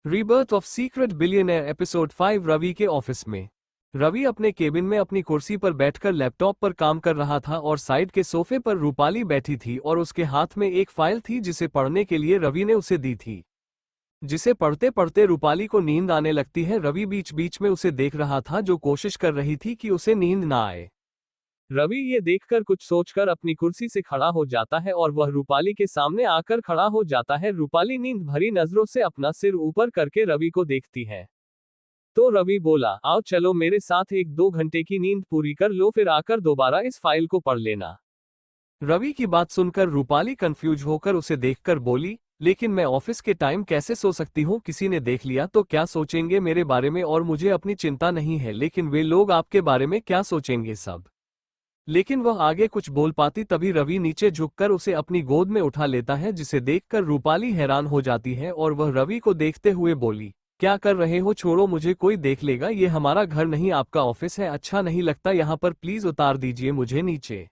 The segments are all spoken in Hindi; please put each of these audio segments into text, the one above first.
Rebirth of secret billionaire episode 5। Ravi के ऑफिस में रवि अपने केबिन में अपनी कुर्सी पर बैठकर लैपटॉप पर काम कर रहा था और साइड के सोफे पर रूपाली बैठी थी और उसके हाथ में एक फाइल थी जिसे पढ़ने के लिए रवि ने उसे दी थी। जिसे पढ़ते पढ़ते रूपाली को नींद आने लगती है। रवि बीच बीच में उसे देख रहा था जो कोशिश कर रही थी कि उसे नींद ना आए। रवि ये देखकर कुछ सोचकर अपनी कुर्सी से खड़ा हो जाता है और वह रूपाली के सामने आकर खड़ा हो जाता है। रूपाली नींद भरी नजरों से अपना सिर ऊपर करके रवि को देखती है। तो रवि बोला, आओ चलो मेरे साथ 1-2 घंटे की नींद पूरी कर लो, फिर आकर दोबारा इस फाइल को पढ़ लेना। रवि की बात सुनकर रूपाली कंफ्यूज होकर उसे देखकर बोली, लेकिन मैं ऑफिस के टाइम कैसे सो सकती हूँ? किसी ने देख लिया तो क्या सोचेंगे मेरे बारे में? और मुझे अपनी चिंता नहीं है, लेकिन वे लोग आपके बारे में क्या सोचेंगे सब। लेकिन वह आगे कुछ बोल पाती तभी रवि नीचे झुककर उसे अपनी गोद में उठा लेता है, जिसे देखकर रूपाली हैरान हो जाती है और वह रवि को देखते हुए बोली, क्या कर रहे हो? छोड़ो मुझे, कोई देख लेगा। ये हमारा घर नहीं आपका ऑफिस है। अच्छा नहीं लगता यहाँ पर, प्लीज उतार दीजिए मुझे नीचे।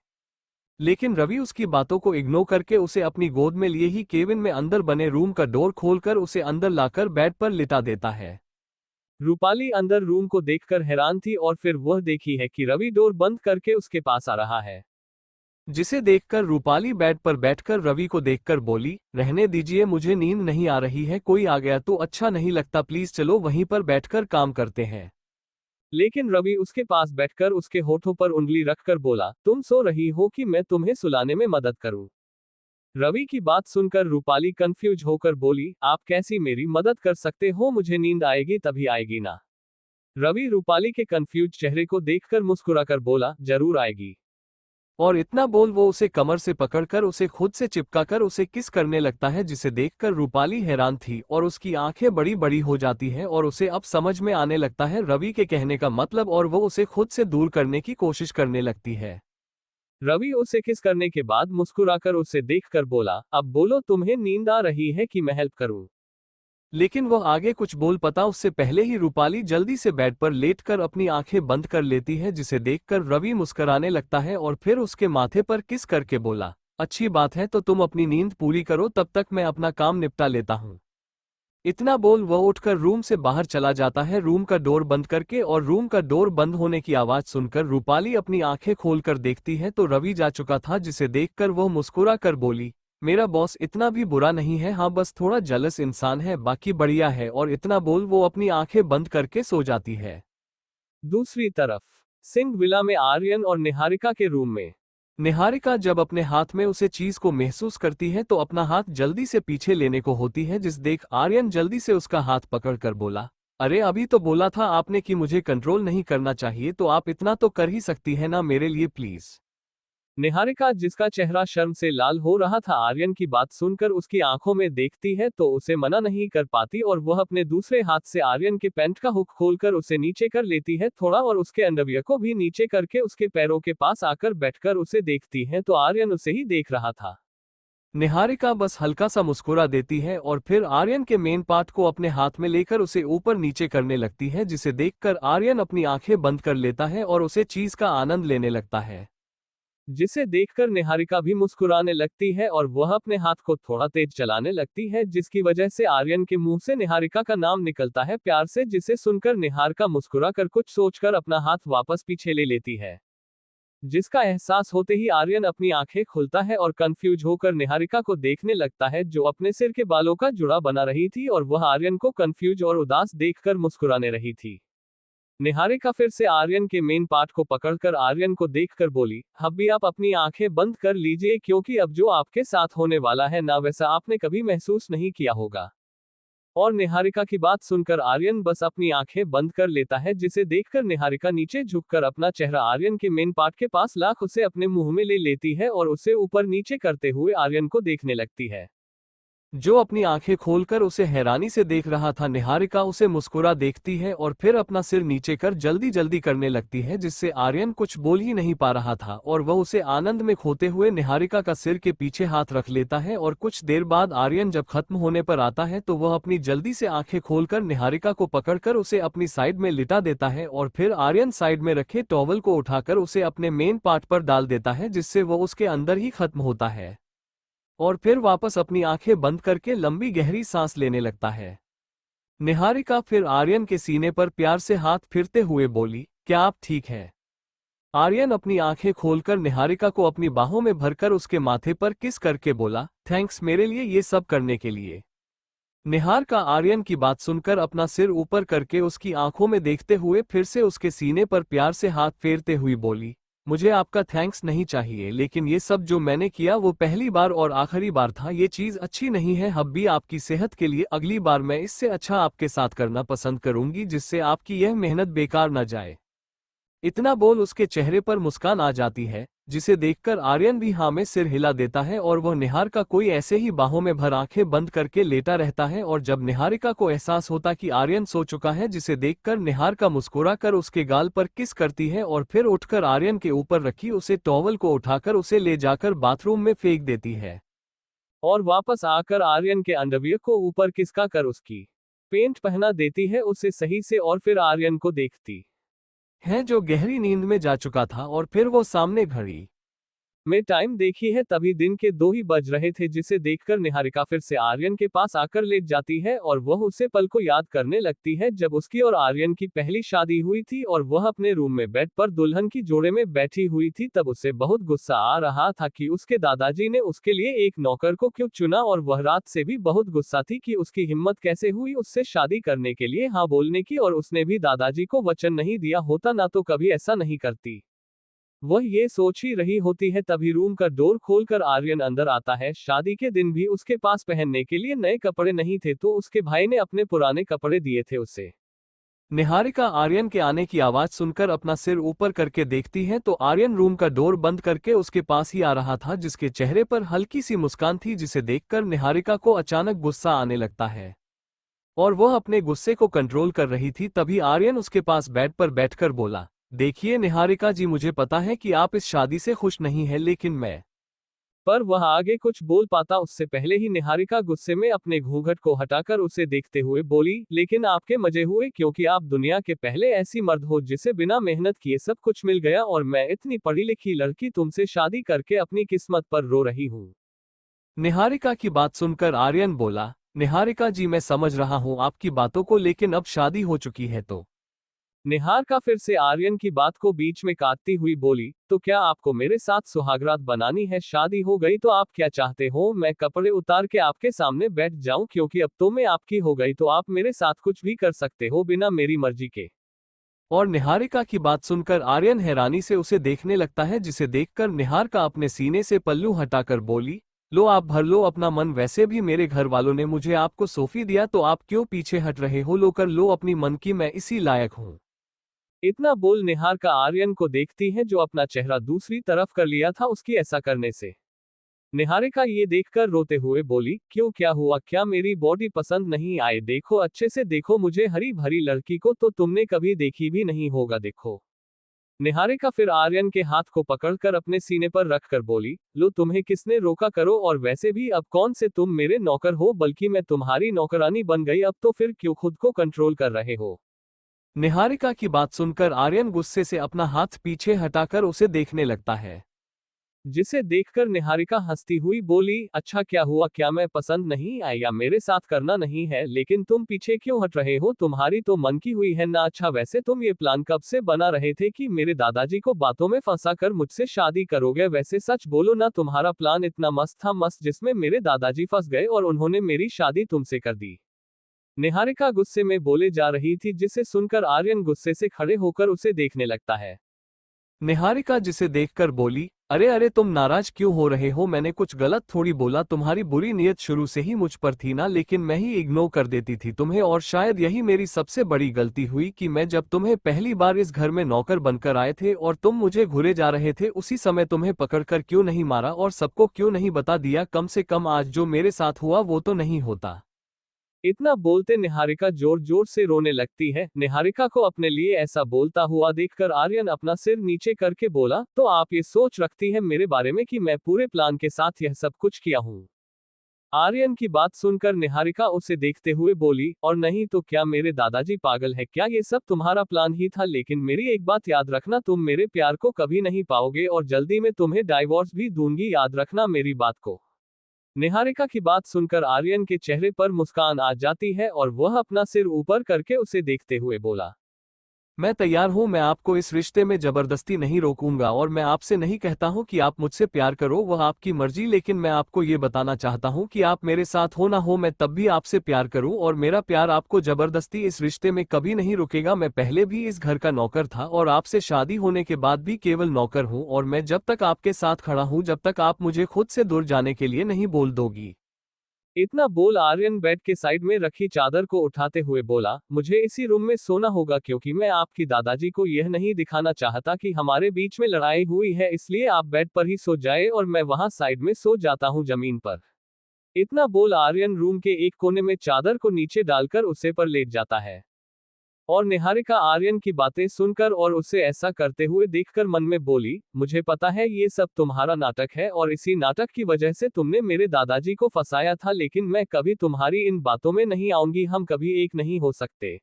लेकिन रवि उसकी बातों को इग्नोर करके उसे अपनी गोद में लिए ही केबिन में अंदर बने रूम का डोर खोलकर उसे अंदर लाकर बेड पर लिटा देता है। रूपाली अंदर रूम को देखकर हैरान थी और फिर वह देखी है कि रवि डोर बंद करके उसके पास आ रहा है। जिसे देखकर रूपाली बेड पर बैठकर रवि को देखकर बोली, रहने दीजिए, मुझे नींद नहीं आ रही है। कोई आ गया तो अच्छा नहीं लगता, प्लीज चलो वहीं पर बैठकर काम करते हैं। लेकिन रवि उसके पास बैठकर उसके होठों पर उंगली रखकर बोला, तुम सो रही हो कि मैं तुम्हें सुलाने में मदद करूं? रवि की बात सुनकर रूपाली कंफ्यूज होकर बोली, आप कैसी मेरी मदद कर सकते हो? मुझे नींद आएगी तभी आएगी ना। रवि रूपाली के कंफ्यूज चेहरे को देखकर मुस्कुराकर बोला, जरूर आएगी। और इतना बोल वो उसे कमर से पकड़कर उसे खुद से चिपकाकर उसे किस करने लगता है, जिसे देखकर रूपाली हैरान थी और उसकी आंखें बड़ी बड़ी हो जाती हैं और उसे अब समझ में आने लगता है रवि के कहने का मतलब, और वो उसे खुद से दूर करने की कोशिश करने लगती है। रवि उसे किस करने के बाद मुस्कुराकर उसे देखकर बोला, अब बोलो, तुम्हें नींद आ रही है कि मैं हेल्प करूं? लेकिन वह आगे कुछ बोल पाता उससे पहले ही रूपाली जल्दी से बेड पर लेटकर अपनी आंखें बंद कर लेती है, जिसे देखकर रवि मुस्कुराने लगता है और फिर उसके माथे पर किस करके बोला, अच्छी बात है, तो तुम अपनी नींद पूरी करो, तब तक मैं अपना काम निपटा लेता हूँ। इतना बोल वह उठकर रूम से बाहर चला जाता है, रूम का डोर बंद करके। और रूम का डोर बंद होने की आवाज सुनकर रूपाली अपनी आंखें खोलकर देखती है तो रवि जा चुका था, जिसे देखकर वह मुस्कुरा कर बोली, मेरा बॉस इतना भी बुरा नहीं है, हाँ बस थोड़ा जलस इंसान है, बाकी बढ़िया है। और इतना बोल वो अपनी आंखें बंद करके सो जाती है। दूसरी तरफ सिंह विला में आर्यन और निहारिका के रूम में निहारिका जब अपने हाथ में उसे चीज को महसूस करती है तो अपना हाथ जल्दी से पीछे लेने को होती है, जिस देख आर्यन जल्दी से उसका हाथ पकड़कर बोला, अरे अभी तो बोला था आपने कि मुझे कंट्रोल नहीं करना चाहिए, तो आप इतना तो कर ही सकती है ना मेरे लिए प्लीज। निहारिका, जिसका चेहरा शर्म से लाल हो रहा था, आर्यन की बात सुनकर उसकी आंखों में देखती है तो उसे मना नहीं कर पाती और वह अपने दूसरे हाथ से आर्यन के पैंट का हुक खोलकर उसे नीचे कर लेती है थोड़ा, और उसके अंडरवियर को भी नीचे करके उसके पैरों के पास आकर बैठकर उसे देखती है तो आर्यन उसे ही देख रहा था। निहारिका बस हल्का सा मुस्कुरा देती है और फिर आर्यन के मेन पार्ट को अपने हाथ में लेकर उसे ऊपर नीचे करने लगती है, जिसे देखकर आर्यन अपनी आंखें बंद कर लेता है और उसे चीज का आनंद लेने लगता है। जिसे देखकर निहारिका भी मुस्कुराने लगती है और वह अपने हाथ को थोड़ा तेज चलाने लगती है, जिसकी वजह से आर्यन के मुंह से निहारिका का नाम निकलता है प्यार से, जिसे सुनकर निहारिका मुस्कुराकर कुछ सोचकर अपना हाथ वापस पीछे ले लेती है। जिसका एहसास होते ही आर्यन अपनी आंखें खुलता है और कंफ्यूज होकर निहारिका को देखने लगता है, जो अपने सिर के बालों का जुड़ा बना रही थी और वह आर्यन को कंफ्यूज और उदास देखकर मुस्कुराने रही थी। निहारिका फिर से आर्यन के मेन पार्ट को पकड़कर आर्यन को देखकर बोली, अब भी आप अपनी आंखें बंद कर लीजिए, क्योंकि अब जो आपके साथ होने वाला है ना, वैसा आपने कभी महसूस नहीं किया होगा। और निहारिका की बात सुनकर आर्यन बस अपनी आंखें बंद कर लेता है, जिसे देखकर निहारिका नीचे झुककर अपना चेहरा आर्यन के मेन पार्ट के पास लाख उसे अपने मुंह में ले लेती है और उसे ऊपर नीचे करते हुए आर्यन को देखने लगती है, जो अपनी आंखें खोलकर उसे हैरानी से देख रहा था। निहारिका उसे मुस्कुरा देखती है और फिर अपना सिर नीचे कर जल्दी जल्दी करने लगती है, जिससे आर्यन कुछ बोल ही नहीं पा रहा था और वह उसे आनंद में खोते हुए निहारिका का सिर के पीछे हाथ रख लेता है। और कुछ देर बाद आर्यन जब खत्म होने पर आता है तो वह अपनी जल्दी से आंखें खोलकर निहारिका को पकड़कर उसे अपनी साइड में लिटा देता है और फिर आर्यन साइड में रखे टॉवल को उठाकर उसे अपने मेन पार्ट पर डाल देता है, जिससे वह उसके अंदर ही खत्म होता है और फिर वापस अपनी आंखें बंद करके लंबी गहरी सांस लेने लगता है। निहारिका फिर आर्यन के सीने पर प्यार से हाथ फिरते हुए बोली, क्या आप ठीक है? आर्यन अपनी आंखें खोलकर निहारिका को अपनी बाहों में भरकर उसके माथे पर किस करके बोला, थैंक्स मेरे लिए ये सब करने के लिए। निहारिका आर्यन की बात सुनकर अपना सिर ऊपर करके उसकी आंखों में देखते हुए फिर से उसके सीने पर प्यार से हाथ फेरते हुए बोली, मुझे आपका थैंक्स नहीं चाहिए, लेकिन ये सब जो मैंने किया वो पहली बार और आखिरी बार था। ये चीज अच्छी नहीं है। अब भी आपकी सेहत के लिए अगली बार मैं इससे अच्छा आपके साथ करना पसंद करूंगी, जिससे आपकी यह मेहनत बेकार न जाए। इतना बोल उसके चेहरे पर मुस्कान आ जाती है, जिसे देखकर आर्यन भी हाँ में सिर हिला देता है और वह निहारिका कोई ऐसे ही बाहों में भर आंखें बंद करके लेटा रहता है। और जब निहारिका को एहसास होता कि आर्यन सो चुका है, जिसे देखकर निहारिका मुस्कुरा कर उसके गाल पर किस करती है और फिर उठकर आर्यन के ऊपर रखी उसे टॉवल को उठाकर उसे ले जाकर बाथरूम में फेंक देती है और वापस आकर आर्यन के अंडरवियर को ऊपर किसका कर उसकी पेंट पहना देती है उसे सही से, और फिर आर्यन को देखती है जो गहरी नींद में जा चुका था। और फिर वो सामने घड़ी में टाइम देखी है, तभी दिन के 2 ही बज रहे थे, जिसे देखकर निहारिका फिर से आर्यन के पास आकर लेट जाती है और वह उसे पल को याद करने लगती है जब उसकी और आर्यन की पहली शादी हुई थी और वह अपने रूम में बेड पर दुल्हन की जोड़े में बैठी हुई थी। तब उसे बहुत गुस्सा आ रहा था कि उसके दादाजी ने उसके लिए एक नौकर को क्यों चुना, और वह रात से भी बहुत गुस्सा थी कि उसकी हिम्मत कैसे हुई उससे शादी करने के लिए हाँ बोलने की, और उसने भी दादाजी को वचन नहीं दिया होता ना तो कभी ऐसा नहीं करती। वह ये सोच ही रही होती है, तभी रूम का डोर खोलकर आर्यन अंदर आता है। शादी के दिन भी उसके पास पहनने के लिए नए कपड़े नहीं थे, तो उसके भाई ने अपने पुराने कपड़े दिए थे उसे। निहारिका आर्यन के आने की आवाज सुनकर अपना सिर ऊपर करके देखती है तो आर्यन रूम का डोर बंद करके उसके पास ही आ रहा था, जिसके चेहरे पर हल्की सी मुस्कान थी, जिसे देखकर निहारिका को अचानक गुस्सा आने लगता है और वह अपने गुस्से को कंट्रोल कर रही थी। तभी आर्यन उसके पास बेड पर बैठकर बोला, देखिए निहारिका जी, मुझे पता है कि आप इस शादी से खुश नहीं हैं, लेकिन मैं पर वह आगे कुछ बोल पाता उससे पहले ही निहारिका गुस्से में अपने घूंघट को हटाकर उसे देखते हुए बोली, लेकिन आपके मजे हुए, क्योंकि आप दुनिया के पहले ऐसी मर्द हो जिसे बिना मेहनत किए सब कुछ मिल गया, और मैं इतनी पढ़ी लिखी लड़की तुमसे शादी करके अपनी किस्मत पर रो रही हूँ। निहारिका की बात सुनकर आर्यन बोला, निहारिका जी मैं समझ रहा हूँ आपकी बातों को, लेकिन अब शादी हो चुकी है तो। निहारिका फिर से आर्यन की बात को बीच में काटती हुई बोली, तो क्या आपको मेरे साथ सुहागरात बनानी है? शादी हो गई तो आप क्या चाहते हो, मैं कपड़े उतार के आपके सामने बैठ जाऊं? क्योंकि अब तो मैं आपकी हो गई तो आप मेरे साथ कुछ भी कर सकते हो बिना मेरी मर्जी के। और निहारिका की बात सुनकर आर्यन हैरानी से उसे देखने लगता है, जिसे देखकर निहारिका अपने सीने से पल्लू हटाकर बोली, लो आप भर लो अपना मन, वैसे भी मेरे घर वालों ने मुझे आपको सौंपी दिया तो आप क्यों पीछे हट रहे हो, लो कर लो अपनी मन की, मैं इसी लायक हूँ। इतना बोल निहारिका आर्यन को देखती है जो अपना चेहरा दूसरी तरफ कर लिया था उसकी ऐसा करने से। निहारिका ये देखकर रोते हुए बोली, क्यों क्या हुआ, क्या मेरी बॉडी पसंद नहीं आई? देखो अच्छे से देखो मुझे, हरी भरी लड़की को तो तुमने कभी देखी भी नहीं होगा, देखो। निहारिका फिर आर्यन के हाथ को पकड़कर अपने सीने पर रखकर बोली, लो तुम्हें किसने रोका, करो, और वैसे भी अब कौन से तुम मेरे नौकर हो, बल्कि मैं तुम्हारी नौकरानी बन गई, अब तो फिर क्यों खुद को कंट्रोल कर रहे हो? निहारिका की बात सुनकर आर्यन गुस्से से अपना हाथ पीछे हटाकर उसे देखने लगता है, जिसे देखकर निहारिका हंसती हुई बोली, अच्छा क्या हुआ, क्या मैं पसंद नहीं आई या मेरे साथ करना नहीं है? लेकिन तुम पीछे क्यों हट रहे हो, तुम्हारी तो मन की हुई है ना? अच्छा वैसे तुम ये प्लान कब से बना रहे थे कि मेरे दादाजी को बातों में फंसा कर मुझसे शादी करोगे? वैसे सच बोलो ना, तुम्हारा प्लान इतना मस्त था, मस्त, जिसमें मेरे दादाजी फंस गए और उन्होंने मेरी शादी तुमसे कर दी। निहारिका गुस्से में बोले जा रही थी, जिसे सुनकर आर्यन गुस्से से खड़े होकर उसे देखने लगता है। निहारिका जिसे देखकर बोली, अरे अरे तुम नाराज क्यों हो रहे हो, मैंने कुछ गलत थोड़ी बोला, तुम्हारी बुरी नीयत शुरू से ही मुझ पर थी ना, लेकिन मैं ही इग्नोर कर देती थी तुम्हें, और शायद यही मेरी सबसे बड़ी गलती हुई कि मैं जब तुम्हें पहली बार इस घर में नौकर बनकर आए थे और तुम मुझे घूरे जा रहे थे, उसी समय तुम्हें पकड़कर क्यों नहीं मारा और सबको क्यों नहीं बता दिया? कम से कम आज जो मेरे साथ हुआ वो तो नहीं होता। इतना बोलते निहारिका जोर जोर से रोने लगती है। निहारिका को अपने लिए ऐसा बोलता हुआ देखकर आर्यन अपना सिर नीचे करके बोला, तो आप ये सोच रखती है मेरे बारे में कि मैं पूरे प्लान के साथ यह सब कुछ किया हूँ? आर्यन की बात सुनकर निहारिका उसे देखते हुए बोली, और नहीं तो क्या मेरे दादाजी पागल है क्या, ये सब तुम्हारा प्लान ही था? लेकिन मेरी एक बात याद रखना, तुम मेरे प्यार को कभी नहीं पाओगे और जल्दी में तुम्हें डाइवोर्स भी दूंगी, याद रखना मेरी बात को। निहारिका की बात सुनकर आर्यन के चेहरे पर मुस्कान आ जाती है और वह अपना सिर ऊपर करके उसे देखते हुए बोला, मैं तैयार हूं, मैं आपको इस रिश्ते में जबरदस्ती नहीं रोकूंगा और मैं आपसे नहीं कहता हूं कि आप मुझसे प्यार करो, वह आपकी मर्जी, लेकिन मैं आपको ये बताना चाहता हूं कि आप मेरे साथ हो ना हो मैं तब भी आपसे प्यार करूं और मेरा प्यार आपको जबरदस्ती इस रिश्ते में कभी नहीं रुकेगा। मैं पहले भी इस घर का नौकर था और आपसे शादी होने के बाद भी केवल नौकर हूं और मैं जब तक आपके साथ खड़ा हूं जब तक आप मुझे खुद से दूर जाने के लिए नहीं बोल दोगी। इतना बोल आर्यन बेड के साइड में रखी चादर को उठाते हुए बोला, मुझे इसी रूम में सोना होगा क्योंकि मैं आपकी दादाजी को यह नहीं दिखाना चाहता कि हमारे बीच में लड़ाई हुई है, इसलिए आप बेड पर ही सो जाए और मैं वहां साइड में सो जाता हूं जमीन पर। इतना बोल आर्यन रूम के एक कोने में चादर को नीचे डालकर उसे पर लेट जाता है और निहारिका आर्यन की बातें सुनकर और उसे ऐसा करते हुए देखकर मन में बोली, मुझे पता है ये सब तुम्हारा नाटक है और इसी नाटक की वजह से तुमने मेरे दादाजी को फंसाया था, लेकिन मैं कभी तुम्हारी इन बातों में नहीं आऊंगी, हम कभी एक नहीं हो सकते।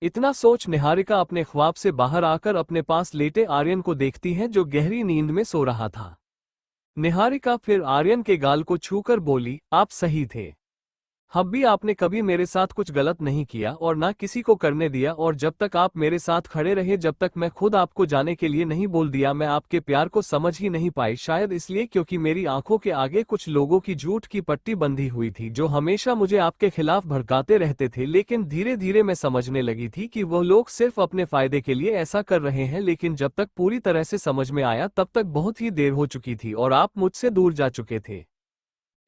इतना सोच निहारिका अपने ख्वाब से बाहर आकर अपने पास लेटे आर्यन को देखती है जो गहरी नींद में सो रहा था। निहारिका फिर आर्यन के गाल को छूकर बोली, आप सही थे, हब्बी आपने कभी मेरे साथ कुछ गलत नहीं किया और ना किसी को करने दिया और जब तक आप मेरे साथ खड़े रहे जब तक मैं खुद आपको जाने के लिए नहीं बोल दिया मैं आपके प्यार को समझ ही नहीं पाई, शायद इसलिए क्योंकि मेरी आंखों के आगे कुछ लोगों की झूठ की पट्टी बंधी हुई थी जो हमेशा मुझे आपके खिलाफ भड़काते रहते थे, लेकिन धीरे धीरे मैं समझने लगी थी कि वह लोग सिर्फ अपने फायदे के लिए ऐसा कर रहे हैं, लेकिन जब तक पूरी तरह से समझ में आया तब तक बहुत ही देर हो चुकी थी और आप मुझसे दूर जा चुके थे।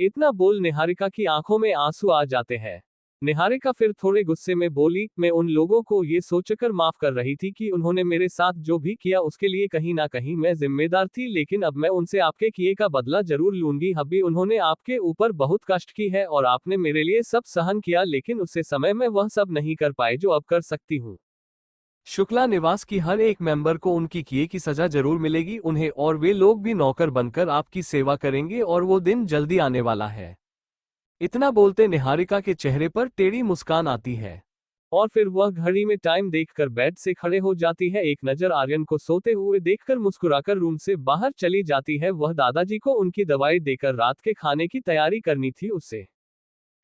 इतना बोल निहारिका की आंखों में आंसू आ जाते हैं। निहारिका फिर थोड़े गुस्से में बोली, मैं उन लोगों को ये सोचकर माफ कर रही थी कि उन्होंने मेरे साथ जो भी किया उसके लिए कहीं ना कहीं मैं जिम्मेदार थी, लेकिन अब मैं उनसे आपके किए का बदला जरूर लूंगी। हब्बी उन्होंने आपके ऊपर बहुत कष्ट की है और आपने मेरे लिए सब सहन किया, लेकिन उसे समय में वह सब नहीं कर पाए जो अब कर सकती हूँ। शुक्ला निवास की हर एक मेंबर को उनकी किए की सजा जरूर मिलेगी उन्हें, और वे लोग भी नौकर बनकर आपकी सेवा करेंगे और वो दिन जल्दी आने वाला है। इतना बोलते निहारिका के चेहरे पर टेढ़ी मुस्कान आती है और फिर वह घड़ी में टाइम देखकर बेड से खड़े हो जाती है। एक नजर आर्यन को सोते हुए देखकर मुस्कुराकर रूम से बाहर चली जाती है। वह दादाजी को उनकी दवाई देकर रात के खाने की तैयारी करनी थी उसे।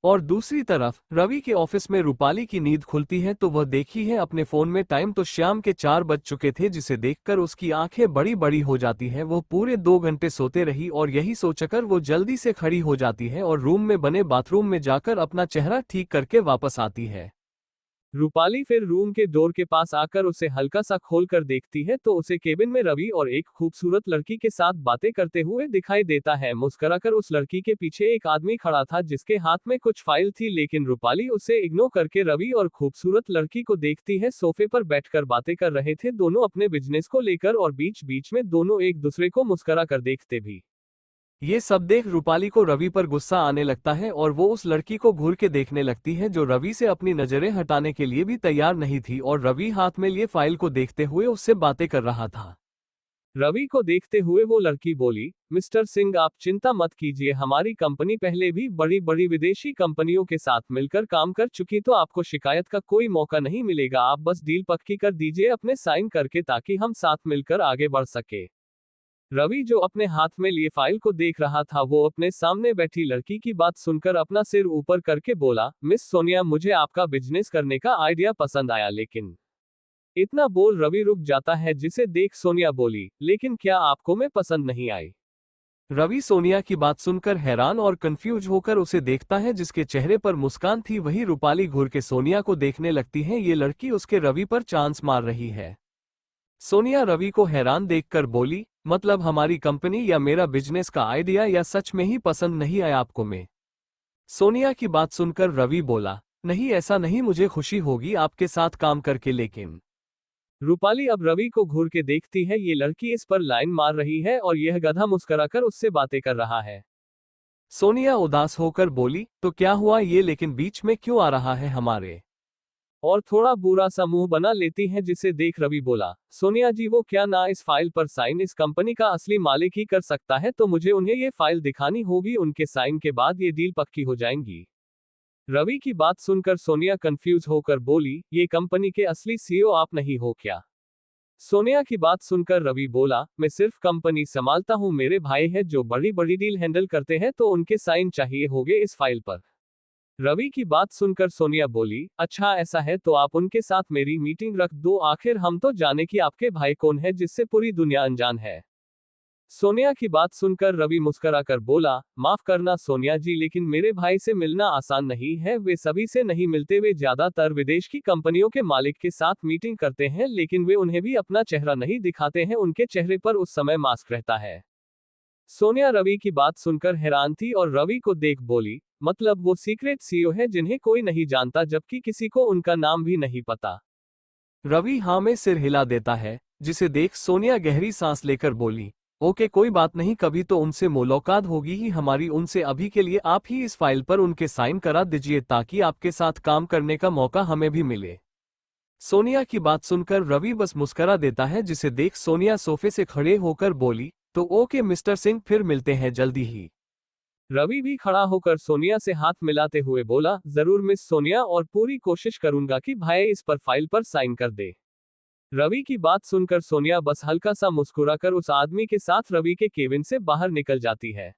और दूसरी तरफ रवि के ऑफिस में रूपाली की नींद खुलती है तो वह देखी है अपने फोन में टाइम तो शाम के 4 बज चुके थे, जिसे देखकर उसकी आंखें बड़ी बड़ी हो जाती है। वो पूरे 2 घंटे सोते रही और यही सोचकर वो जल्दी से खड़ी हो जाती है और रूम में बने बाथरूम में जाकर अपना चेहरा ठीक करके वापस आती है। रूपाली फिर रूम के डोर के पास आकर उसे हल्का सा खोलकर देखती है तो उसे केबिन में रवि और एक खूबसूरत लड़की के साथ बातें करते हुए दिखाई देता है। मुस्कुराकर उस लड़की के पीछे एक आदमी खड़ा था जिसके हाथ में कुछ फाइल थी, लेकिन रूपाली उसे इग्नोर करके रवि और खूबसूरत लड़की को देखती है। सोफे पर बैठकर बातें कर रहे थे दोनों अपने बिजनेस को लेकर और बीच बीच में दोनों एक दूसरे को मुस्कुरा कर देखते भी। ये सब देख रूपाली को रवि पर गुस्सा आने लगता है और वो उस लड़की को घूर के देखने लगती है जो रवि से अपनी नजरें हटाने के लिए भी तैयार नहीं थी और रवि हाथ में लिए फाइल को देखते हुए उससे बातें कर रहा था। रवि को देखते हुए वो लड़की बोली, मिस्टर सिंह आप चिंता मत कीजिए, हमारी कंपनी पहले भी बड़ी बड़ी विदेशी कंपनियों के साथ मिलकर काम कर चुकी, तो आपको शिकायत का कोई मौका नहीं मिलेगा, आप बस डील पक्की कर दीजिए अपने साइन करके ताकि हम साथ मिलकर आगे बढ़ सके। रवि जो अपने हाथ में लिए फाइल को देख रहा था वो अपने सामने बैठी लड़की की बात सुनकर अपना सिर ऊपर करके बोला, मिस सोनिया मुझे आपका बिजनेस करने का आइडिया पसंद आया, लेकिन इतना बोल रवि रुक जाता है जिसे देख सोनिया बोली, लेकिन क्या आपको मैं पसंद नहीं आई। रवि सोनिया की बात सुनकर हैरान और कंफ्यूज होकर उसे देखता है, जिसके चेहरे पर मुस्कान थी वही रूपाली घूर के सोनिया को देखने लगती है। ये लड़की उसके रवि पर चांस मार रही है। सोनिया रवि को हैरान देखकर बोली, मतलब हमारी कंपनी या मेरा बिजनेस का आइडिया या सच में ही पसंद नहीं आया आपको मैं। सोनिया की बात सुनकर रवि बोला, नहीं ऐसा नहीं, मुझे खुशी होगी आपके साथ काम करके, लेकिन रूपाली अब रवि को घूर के देखती है। ये लड़की इस पर लाइन मार रही है और यह गधा मुस्कुराकर उससे बातें कर रहा है। सोनिया उदास होकर बोली, तो क्या हुआ ये, लेकिन बीच में क्यों आ रहा है हमारे, और थोड़ा बुरा सा मुंह बना लेती है जिसे देख रवि बोला, सोनिया जी वो क्या ना इस फाइल पर साइन इस कंपनी का असली मालिक ही कर सकता है, तो मुझे उन्हें ये फाइल दिखानी होगी, उनके साइन के बाद ये डील पक्की हो जाएंगी। रवि की बात सुनकर सोनिया कंफ्यूज होकर बोली, ये कंपनी के असली सीईओ आप नहीं हो क्या। सोनिया की बात सुनकर रवि बोला, मैं सिर्फ कंपनी संभालता हूँ, मेरे भाई है जो बड़ी बड़ी डील हैंडल करते हैं, तो उनके साइन चाहिए होंगे इस फाइल पर। रवि की बात सुनकर सोनिया बोली, अच्छा ऐसा है तो आप उनके साथ मेरी मीटिंग रख दो, आखिर हम तो जाने कि आपके भाई कौन है जिससे पूरी दुनिया अनजान है। सोनिया की बात सुनकर रवि मुस्कुराकर बोला, माफ करना सोनिया जी, लेकिन मेरे भाई से मिलना आसान नहीं है, वे सभी से नहीं मिलते, वे ज्यादातर विदेश की कंपनियों के मालिक के साथ मीटिंग करते हैं, लेकिन वे उन्हें भी अपना चेहरा नहीं दिखाते हैं, उनके चेहरे पर उस समय मास्क रहता है। सोनिया रवि की बात सुनकर हैरान थी और रवि को देख बोली, मतलब वो सीक्रेट सीईओ है जिन्हें कोई नहीं जानता, जबकि किसी को उनका नाम भी नहीं पता। रवि हाँ में सिर हिला देता है, जिसे देख सोनिया गहरी सांस लेकर बोली, ओके कोई बात नहीं, कभी तो उनसे मुलाकात होगी ही हमारी उनसे, अभी के लिए आप ही इस फाइल पर उनके साइन करा दीजिए ताकि आपके साथ काम करने का मौका हमें भी मिले। सोनिया की बात सुनकर रवि बस मुस्करा देता है, जिसे देख सोनिया सोफे से खड़े होकर बोली, तो ओके मिस्टर सिंह, फिर मिलते हैं जल्दी ही। रवि भी खड़ा होकर सोनिया से हाथ मिलाते हुए बोला, जरूर मिस सोनिया, और पूरी कोशिश करूंगा कि भाई इस पर फाइल पर साइन कर दे। रवि की बात सुनकर सोनिया बस हल्का सा मुस्कुराकर उस आदमी के साथ रवि के केबिन से बाहर निकल जाती है।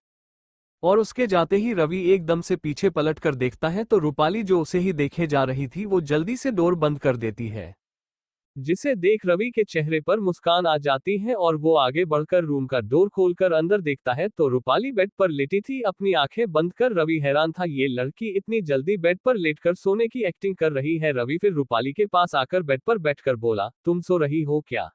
और उसके जाते ही रवि एकदम से पीछे पलट कर देखता है तो रूपाली जो उसे ही देखे जा रही थी वो जल्दी से डोर बंद कर देती है, जिसे देख रवि के चेहरे पर मुस्कान आ जाती है और वो आगे बढ़कर रूम का डोर खोलकर अंदर देखता है तो रूपाली बेड पर लेटी थी, अपनी आंखें बंद कर। रवि हैरान था, ये लड़की इतनी जल्दी बेड पर लेटकर सोने की एक्टिंग कर रही है। रवि फिर रूपाली के पास आकर बेड पर बैठकर बोला, तुम सो रही हो क्या?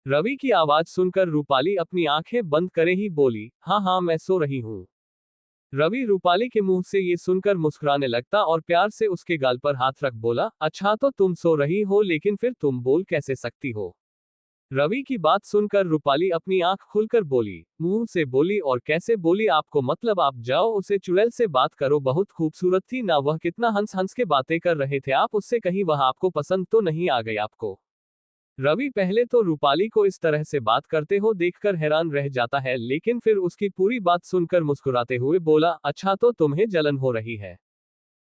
रवि की आवाज सुनकर रूपाली अपनी आंखें बंद करे ही बोली, हाँ हाँ मैं सो रही हूँ। रवि रूपाली के मुंह से ये सुनकर मुस्कुराने लगता और प्यार से उसके गाल पर हाथ रख बोला, अच्छा तो तुम सो रही हो, लेकिन फिर तुम बोल कैसे सकती हो? रवि की बात सुनकर रूपाली अपनी आंख खुलकर बोली, मुंह से बोली और कैसे बोली? आपको मतलब आप जाओ उसे चुड़ैल से बात करो, बहुत खूबसूरत थी ना वह, कितना हंस हंस के बातें कर रहे थे आप उससे, कहीं वह आपको पसंद तो नहीं आ गई आपको? रवि पहले तो रूपाली को इस तरह से बात करते हो देखकर हैरान रह जाता है, लेकिन फिर उसकी पूरी बात सुनकर मुस्कुराते हुए बोला, अच्छा तो तुम्हें जलन हो रही है?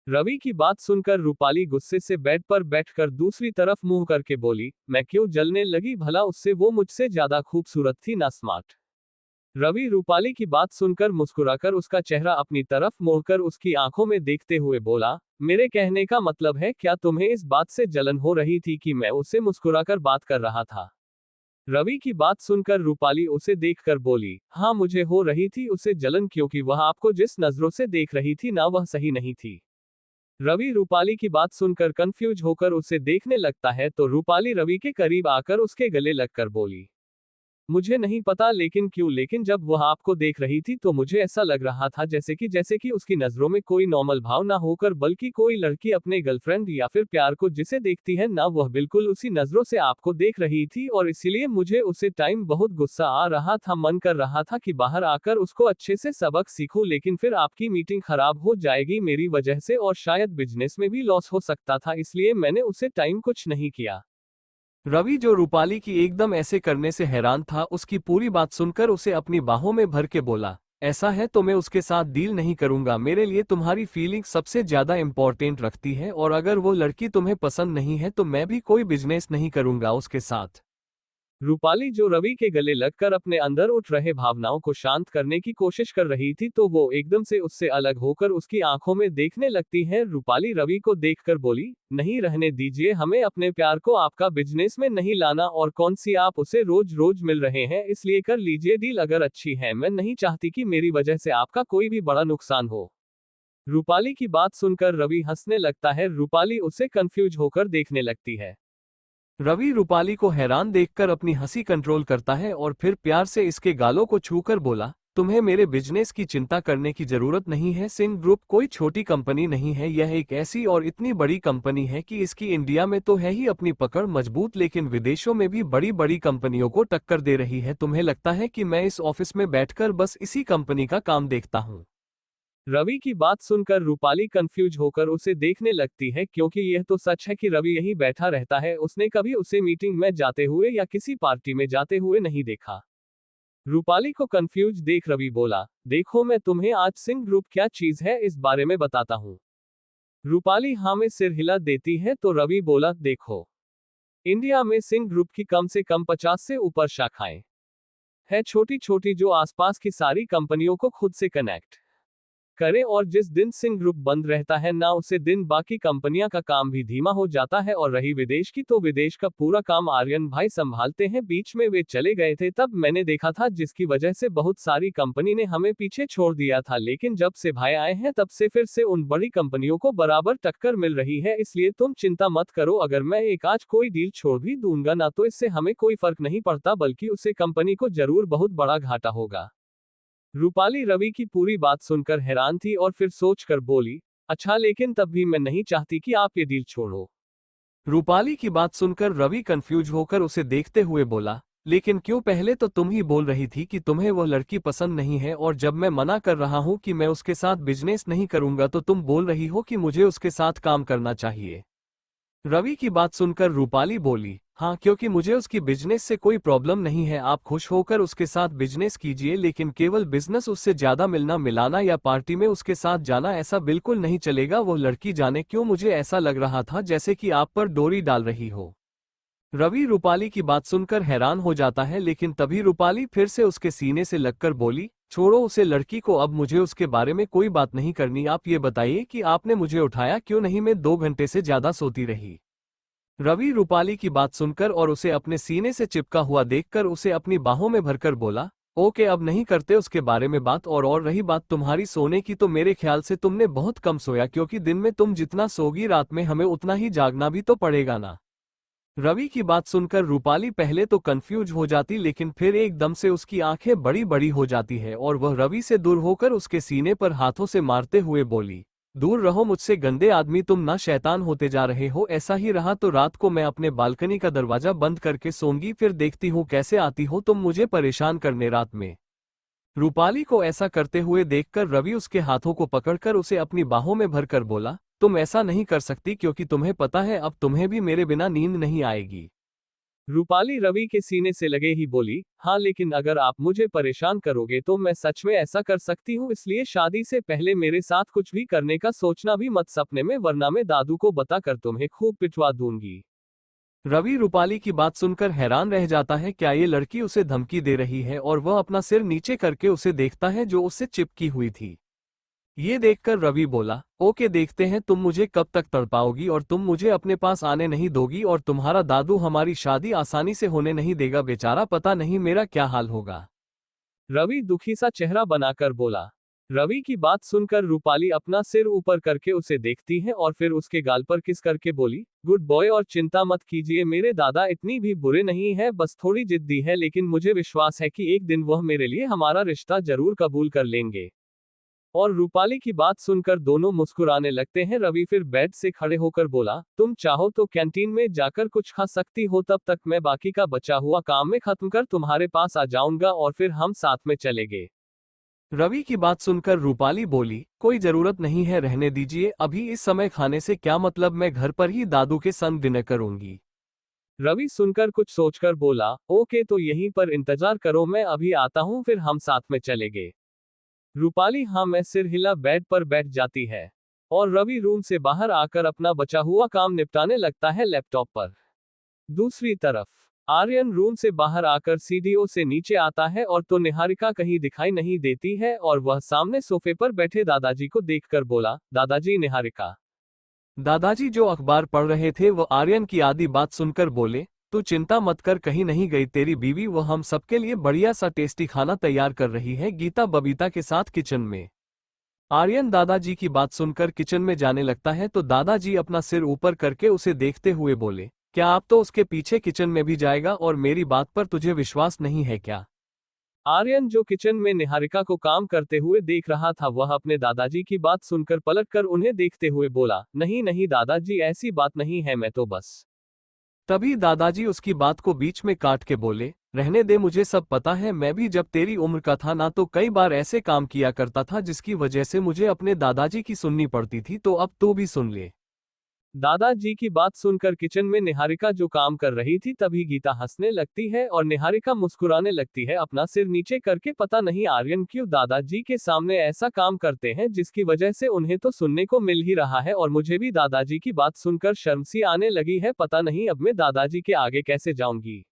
रवि की बात सुनकर रूपाली गुस्से से बेड पर बैठकर दूसरी तरफ मुंह करके बोली, मैं क्यों जलने लगी भला, उससे वो मुझसे ज्यादा खूबसूरत थी ना स्मार्ट। रवि रूपाली की बात सुनकर मुस्कुराकर उसका चेहरा अपनी तरफ मोड़कर उसकी आंखों में देखते हुए बोला, मेरे कहने का मतलब है क्या तुम्हें इस बात से जलन हो रही थी कि मैं उससे मुस्कुराकर बात कर रहा था? रवि की बात सुनकर रूपाली उसे देखकर बोली, हाँ मुझे हो रही थी उसे जलन, क्योंकि वह आपको जिस नजरों से देख रही थी ना वह सही नहीं थी। रवि रूपाली की बात सुनकर कंफ्यूज होकर उसे देखने लगता है तो रूपाली रवि के करीब आकर उसके गले लगकर बोली, मुझे नहीं पता लेकिन क्यों, लेकिन जब वह आपको देख रही थी तो मुझे ऐसा लग रहा था जैसे कि उसकी नजरों में कोई नॉर्मल भाव ना होकर बल्कि कोई लड़की अपने गर्लफ्रेंड या फिर प्यार को जिसे देखती है ना वह बिल्कुल उसी नजरों से आपको देख रही थी, और इसीलिए मुझे उसे टाइम बहुत गुस्सा आ रहा था, मन कर रहा था कि बाहर आकर उसको अच्छे से सबक सीखूं, लेकिन फिर आपकी मीटिंग खराब हो जाएगी मेरी वजह से और शायद बिजनेस में भी लॉस हो सकता था, इसलिए मैंने उसे टाइम कुछ नहीं किया। रवि जो रूपाली की एकदम ऐसे करने से हैरान था, उसकी पूरी बात सुनकर उसे अपनी बाहों में भर के बोला, ऐसा है तो मैं उसके साथ डील नहीं करूंगा, मेरे लिए तुम्हारी फीलिंग सबसे ज्यादा इंपॉर्टेंट रखती है, और अगर वो लड़की तुम्हें पसंद नहीं है तो मैं भी कोई बिजनेस नहीं करूंगा उसके साथ। रूपाली जो रवि के गले लगकर अपने अंदर उठ रहे भावनाओं को शांत करने की कोशिश कर रही थी तो वो एकदम से उससे अलग होकर उसकी आंखों में देखने लगती है। रूपाली रवि को देखकर बोली, नहीं रहने दीजिए, हमें अपने प्यार को आपका बिजनेस में नहीं लाना, और कौन सी आप उसे रोज रोज मिल रहे हैं, इसलिए कर लीजिए डील अगर अच्छी है, मैं नहीं चाहती कि मेरी वजह से आपका कोई भी बड़ा नुकसान हो। रूपाली की बात सुनकर रवि हंसने लगता है, रूपाली उसे कंफ्यूज होकर देखने लगती है। रवि रूपाली को हैरान देखकर अपनी हंसी कंट्रोल करता है और फिर प्यार से इसके गालों को छूकर बोला, तुम्हें मेरे बिजनेस की चिंता करने की जरूरत नहीं है, सिंह ग्रुप कोई छोटी कंपनी नहीं है, यह एक ऐसी और इतनी बड़ी कंपनी है कि इसकी इंडिया में तो है ही अपनी पकड़ मजबूत, लेकिन विदेशों में भी बड़ी बड़ी कंपनियों को टक्कर दे रही है। तुम्हें लगता है कि मैं इस ऑफिस में बैठकर बस इसी कंपनी का काम देखता हूँ? रवि की बात सुनकर रूपाली कंफ्यूज होकर उसे देखने लगती है, क्योंकि यह तो सच है कि रवि यहीं बैठा रहता है, उसने कभी उसे मीटिंग में जाते हुए या किसी पार्टी में जाते हुए नहीं देखा। रूपाली को कंफ्यूज देख रवि बोला, देखो मैं तुम्हें आज सिंह ग्रुप क्या चीज है इस बारे में बताता हूँ। रूपाली हाँ में सिर हिला देती है तो रवि बोला, देखो इंडिया में सिंह ग्रुप की कम से कम 50 से ऊपर शाखाएं है, छोटी छोटी, जो आसपास की सारी कंपनियों को खुद से कनेक्ट करें। और जिस दिन सिंह ग्रुप बंद रहता है ना, उसे दिन बाकी कंपनियां का काम भी धीमा हो जाता है। और रही विदेश की, तो विदेश का पूरा काम आर्यन भाई संभालते हैं। बीच में वे चले गए थे तब मैंने देखा था, जिसकी वजह से बहुत सारी कंपनी ने हमें पीछे छोड़ दिया था। लेकिन जब से भाई आए हैं तब से फिर से उन बड़ी कंपनियों को बराबर टक्कर मिल रही है। इसलिए तुम चिंता मत करो, अगर मैं एक आज कोई डील छोड़ भी दूंगा ना, तो इससे हमें कोई फर्क नहीं पड़ता, बल्कि उसे कंपनी को जरूर बहुत बड़ा घाटा होगा। रूपाली रवि की पूरी बात सुनकर हैरान थी और फिर सोचकर बोली, अच्छा, लेकिन तब भी मैं नहीं चाहती कि आप ये डील छोड़ो। रूपाली की बात सुनकर रवि कंफ्यूज होकर उसे देखते हुए बोला, लेकिन क्यों? पहले तो तुम ही बोल रही थी कि तुम्हें वह लड़की पसंद नहीं है, और जब मैं मना कर रहा हूं कि मैं उसके साथ बिजनेस नहीं करूंगा तो तुम बोल रही हो कि मुझे उसके साथ काम करना चाहिए। रवि की बात सुनकर रूपाली बोली, हाँ, क्योंकि मुझे उसकी बिजनेस से कोई प्रॉब्लम नहीं है। आप खुश होकर उसके साथ बिजनेस कीजिए, लेकिन केवल बिजनेस, उससे ज्यादा मिलना मिलाना या पार्टी में उसके साथ जाना, ऐसा बिल्कुल नहीं चलेगा। वो लड़की जाने क्यों मुझे ऐसा लग रहा था जैसे कि आप पर डोरी डाल रही हो। रवि रूपाली की बात सुनकर हैरान हो जाता है, लेकिन तभी रूपाली फिर से उसके सीने से लगकर बोली, छोड़ो उसे लड़की को, अब मुझे उसके बारे में कोई बात नहीं करनी। आप ये बताइए कि आपने मुझे उठाया क्यों नहीं? मैं 2 घंटे से ज्यादा सोती रही। रवि रूपाली की बात सुनकर और उसे अपने सीने से चिपका हुआ देखकर उसे अपनी बाहों में भरकर बोला, ओके, अब नहीं करते उसके बारे में बात। और रही बात तुम्हारी सोने की, तो मेरे ख्याल से तुमने बहुत कम सोया, क्योंकि दिन में तुम जितना सोगी रात में हमें उतना ही जागना भी तो पड़ेगा ना। रवि की बात सुनकर रूपाली पहले तो कंफ्यूज हो जाती, लेकिन फिर एकदम से उसकी आंखें बड़ी बड़ी हो जाती है और वह रवि से दूर होकर उसके सीने पर हाथों से मारते हुए बोली, दूर रहो मुझसे गंदे आदमी, तुम ना शैतान होते जा रहे हो। ऐसा ही रहा तो रात को मैं अपने बालकनी का दरवाजा बंद करके सोऊंगी, फिर देखती हूँ कैसे आती हो तुम मुझे परेशान करने रात में। रूपाली को ऐसा करते हुए देखकर रवि उसके हाथों को पकड़कर उसे अपनी बाहों में भरकर बोला, तुम ऐसा नहीं कर सकती, क्योंकि तुम्हें पता है अब तुम्हें भी मेरे बिना नींद नहीं आएगी। रूपाली रवि के सीने से लगे ही बोली, हाँ, लेकिन अगर आप मुझे परेशान करोगे तो मैं सच में ऐसा कर सकती हूँ। इसलिए शादी से पहले मेरे साथ कुछ भी करने का सोचना भी मत सपने में, वरना मैं दादू को बताकर तुम्हें खूब पिटवा दूंगी। रवि रूपाली की बात सुनकर हैरान रह जाता है, क्या ये लड़की उसे धमकी दे रही है? और वह अपना सिर नीचे करके उसे देखता है जो उससे चिपकी हुई थी। ये देखकर रवि बोला, ओके, देखते हैं तुम मुझे कब तक तड़पाओगी और तुम मुझे अपने पास आने नहीं दोगी, और तुम्हारा दादू हमारी शादी आसानी से होने नहीं देगा, बेचारा, पता नहीं मेरा क्या हाल होगा। रवि दुखी सा चेहरा बनाकर बोला। रवि की बात सुनकर रूपाली अपना सिर ऊपर करके उसे देखती है और फिर उसके गाल पर किस करके बोली, गुड बॉय, और चिंता मत कीजिए, मेरे दादा इतनी भी बुरे नहीं है, बस थोड़ी जिद्दी है, लेकिन मुझे विश्वास है कि एक दिन वह मेरे लिए हमारा रिश्ता जरूर कबूल कर लेंगे। और रूपाली की बात सुनकर दोनों मुस्कुराने लगते हैं। रवि फिर बेड से खड़े होकर बोला, तुम चाहो तो कैंटीन में जाकर कुछ खा सकती हो, तब तक मैं बाकी का बचा हुआ काम में खत्म कर तुम्हारे पास आ जाऊंगा और फिर हम साथ में चलेंगे। रवि की बात सुनकर रूपाली बोली, कोई जरूरत नहीं है, रहने दीजिए, अभी इस समय खाने से क्या मतलब, मैं घर पर ही दादू के संग डिनर करूंगी। रवि सुनकर कुछ सोचकर बोला, ओके, तो यहीं पर इंतजार करो, मैं अभी आता हूँ, फिर हम साथ में चलेंगे। रूपाली हाँ मैं सिर हिला बेड पर बैठ जाती है और रवि रूम से बाहर आकर अपना बचा हुआ काम निपटाने लगता है लैपटॉप पर। दूसरी तरफ आर्यन रूम से बाहर आकर सीढ़ियों से नीचे आता है और तो निहारिका कहीं दिखाई नहीं देती है और वह सामने सोफे पर बैठे दादाजी को देखकर बोला, दादाजी, निहारिका। दादाजी जो अखबार पढ़ रहे थे वो आर्यन की आधी बात सुनकर बोले, तू चिंता मत कर, कहीं नहीं गई तेरी बीवी, वो हम सबके लिए बढ़िया सा टेस्टी खाना तैयार कर रही है गीता बबीता के साथ किचन में। आर्यन दादाजी की बात सुनकर किचन में जाने लगता है तो दादाजी अपना सिर ऊपर करके उसे देखते हुए बोले, क्या आप तो उसके पीछे किचन में भी जाएगा और मेरी बात पर तुझे विश्वास नहीं है क्या? आर्यन जो किचन में निहारिका को काम करते हुए देख रहा था, वह अपने दादाजी की बात सुनकर पलटकर उन्हें देखते हुए बोला, नहीं नहीं दादाजी, ऐसी बात नहीं है, मैं तो बस। तभी दादाजी उसकी बात को बीच में काट के बोले, रहने दे, मुझे सब पता है, मैं भी जब तेरी उम्र का था ना तो कई बार ऐसे काम किया करता था जिसकी वजह से मुझे अपने दादाजी की सुननी पड़ती थी, तो अब तू भी सुन ले। दादाजी की बात सुनकर किचन में निहारिका जो काम कर रही थी तभी गीता हंसने लगती है और निहारिका मुस्कुराने लगती है अपना सिर नीचे करके। पता नहीं आर्यन क्यों दादाजी के सामने ऐसा काम करते हैं जिसकी वजह से उन्हें तो सुनने को मिल ही रहा है और मुझे भी दादाजी की बात सुनकर शर्म सी आने लगी है। पता नहीं अब मैं दादाजी के आगे कैसे जाऊंगी।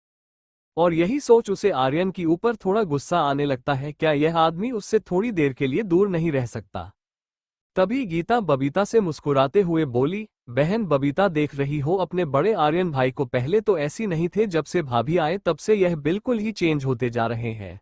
और यही सोच उसे आर्यन की ऊपर थोड़ा गुस्सा आने लगता है। क्या यह आदमी उससे थोड़ी देर के लिए दूर नहीं रह सकता। तभी गीता बबीता से मुस्कुराते हुए बोली, बहन बबीता देख रही हो अपने बड़े आर्यन भाई को पहले तो ऐसी नहीं थे, जब से भाभी आए तब से यह बिल्कुल ही चेंज होते जा रहे हैं।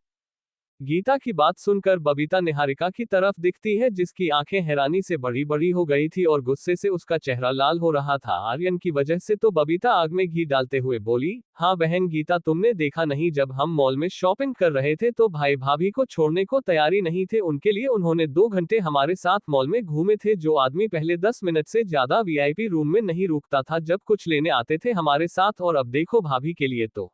गीता की बात सुनकर बबीता निहारिका की तरफ दिखती है जिसकी आंखें हैरानी से बड़ी बड़ी हो गई थी और गुस्से से उसका चेहरा लाल हो रहा था आर्यन की वजह से। तो बबीता आग में घी डालते हुए बोली, हाँ बहन गीता तुमने देखा नहीं जब हम मॉल में शॉपिंग कर रहे थे तो भाई भाभी को छोड़ने को तैयारी नहीं थे। उनके लिए उन्होंने 2 घंटे हमारे साथ मॉल में घूमे थे। जो आदमी पहले 10 मिनट से ज्यादा वीआईपी रूम में नहीं रुकता था जब कुछ लेने आते थे हमारे साथ, और अब देखो भाभी के लिए तो।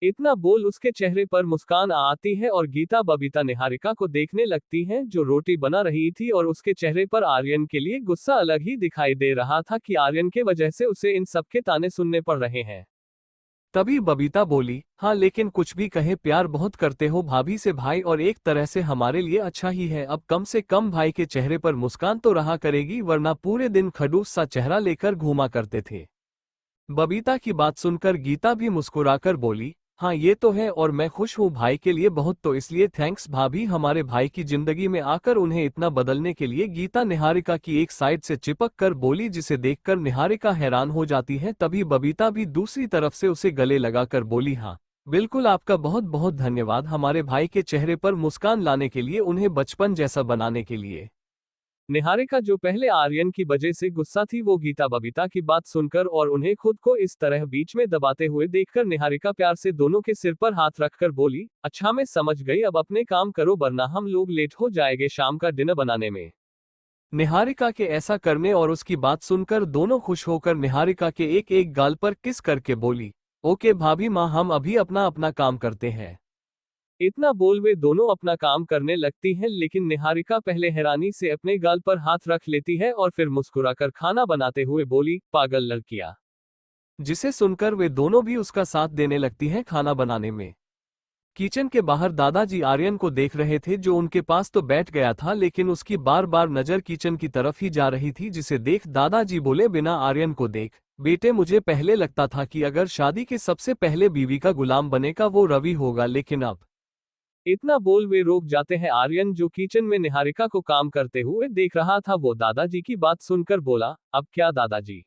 इतना बोल उसके चेहरे पर मुस्कान आती है और गीता बबीता निहारिका को देखने लगती है जो रोटी बना रही थी और उसके चेहरे पर आर्यन के लिए गुस्सा अलग ही दिखाई दे रहा था कि आर्यन के वजह से उसे इन सब के ताने सुनने पड़ रहे हैं। तभी बबीता बोली, हाँ लेकिन कुछ भी कहे प्यार बहुत करते हो भाभी से भाई, और एक तरह से हमारे लिए अच्छा ही है। अब कम से कम भाई के चेहरे पर मुस्कान तो रहा करेगी, वरना पूरे दिन खड़ूस सा चेहरा लेकर घूमा करते थे। बबीता की बात सुनकर गीता भी मुस्कुराकर बोली, हाँ ये तो है और मैं खुश हूँ भाई के लिए बहुत, तो इसलिए थैंक्स भाभी हमारे भाई की जिंदगी में आकर उन्हें इतना बदलने के लिए। गीता निहारिका की एक साइड से चिपक कर बोली जिसे देखकर निहारिका हैरान हो जाती है। तभी बबीता भी दूसरी तरफ से उसे गले लगाकर बोली, हाँ बिल्कुल आपका बहुत बहुत धन्यवाद हमारे भाई के चेहरे पर मुस्कान लाने के लिए, उन्हें बचपन जैसा बनाने के लिए। निहारिका जो पहले आर्यन की वजह से गुस्सा थी वो गीता बबीता की बात सुनकर और उन्हें खुद को इस तरह बीच में दबाते हुए देखकर निहारिका प्यार से दोनों के सिर पर हाथ रखकर बोली, अच्छा मैं समझ गई, अब अपने काम करो वरना हम लोग लेट हो जाएंगे शाम का डिनर बनाने में। निहारिका के ऐसा करने और उसकी बात सुनकर दोनों खुश होकर निहारिका के एक एक गाल पर किस करके बोली, ओके भाभी माँ हम अभी अपना अपना काम करते हैं। इतना बोल वे दोनों अपना काम करने लगती हैं, लेकिन निहारिका पहले हैरानी से अपने गाल पर हाथ रख लेती है और फिर मुस्कुराकर खाना बनाते हुए बोली, पागल लड़कियां। जिसे सुनकर वे दोनों भी उसका साथ देने लगती हैं खाना बनाने में। किचन के बाहर दादाजी आर्यन को देख रहे थे जो उनके पास तो बैठ गया था लेकिन उसकी बार बार नजर किचन की तरफ ही जा रही थी, जिसे देख दादाजी बोले, बिना आर्यन को देख बेटे, मुझे पहले लगता था कि अगर शादी के सबसे पहले बीवी का गुलाम बनेगा वो रवि होगा, लेकिन अब। इतना बोल वे रोक जाते हैं। आर्यन जो किचन में निहारिका को काम करते हुए देख रहा था वो दादाजी की बात सुनकर बोला, अब क्या दादाजी।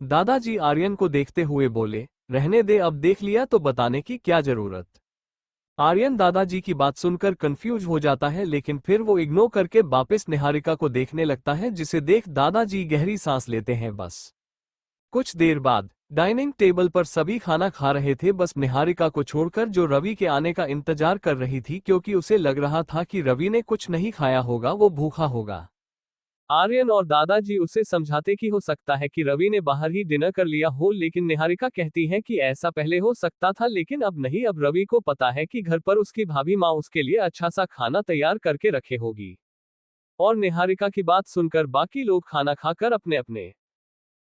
दादाजी आर्यन को देखते हुए बोले, रहने दे, अब देख लिया तो बताने की क्या जरूरत। आर्यन दादाजी की बात सुनकर कंफ्यूज हो जाता है लेकिन फिर वो इग्नोर करके वापस निहारिका को देखने लगता है, जिसे देख दादाजी गहरी सांस लेते हैं। बस कुछ देर बाद डाइनिंग टेबल पर सभी खाना खा रहे थे, बस निहारिका को छोड़कर जो रवि के आने का इंतजार कर रही थी, क्योंकि उसे लग रहा था कि रवि ने कुछ नहीं खाया होगा, वो भूखा होगा। आर्यन और दादाजी उसे समझाते कि हो सकता है कि रवि ने बाहर ही डिनर कर लिया हो, लेकिन निहारिका कहती है कि ऐसा पहले हो सकता था लेकिन अब नहीं, अब रवि को पता है कि घर पर उसकी भाभी माँ उसके लिए अच्छा सा खाना तैयार करके रखे होगी। और निहारिका की बात सुनकर बाकी लोग खाना खाकर अपने अपने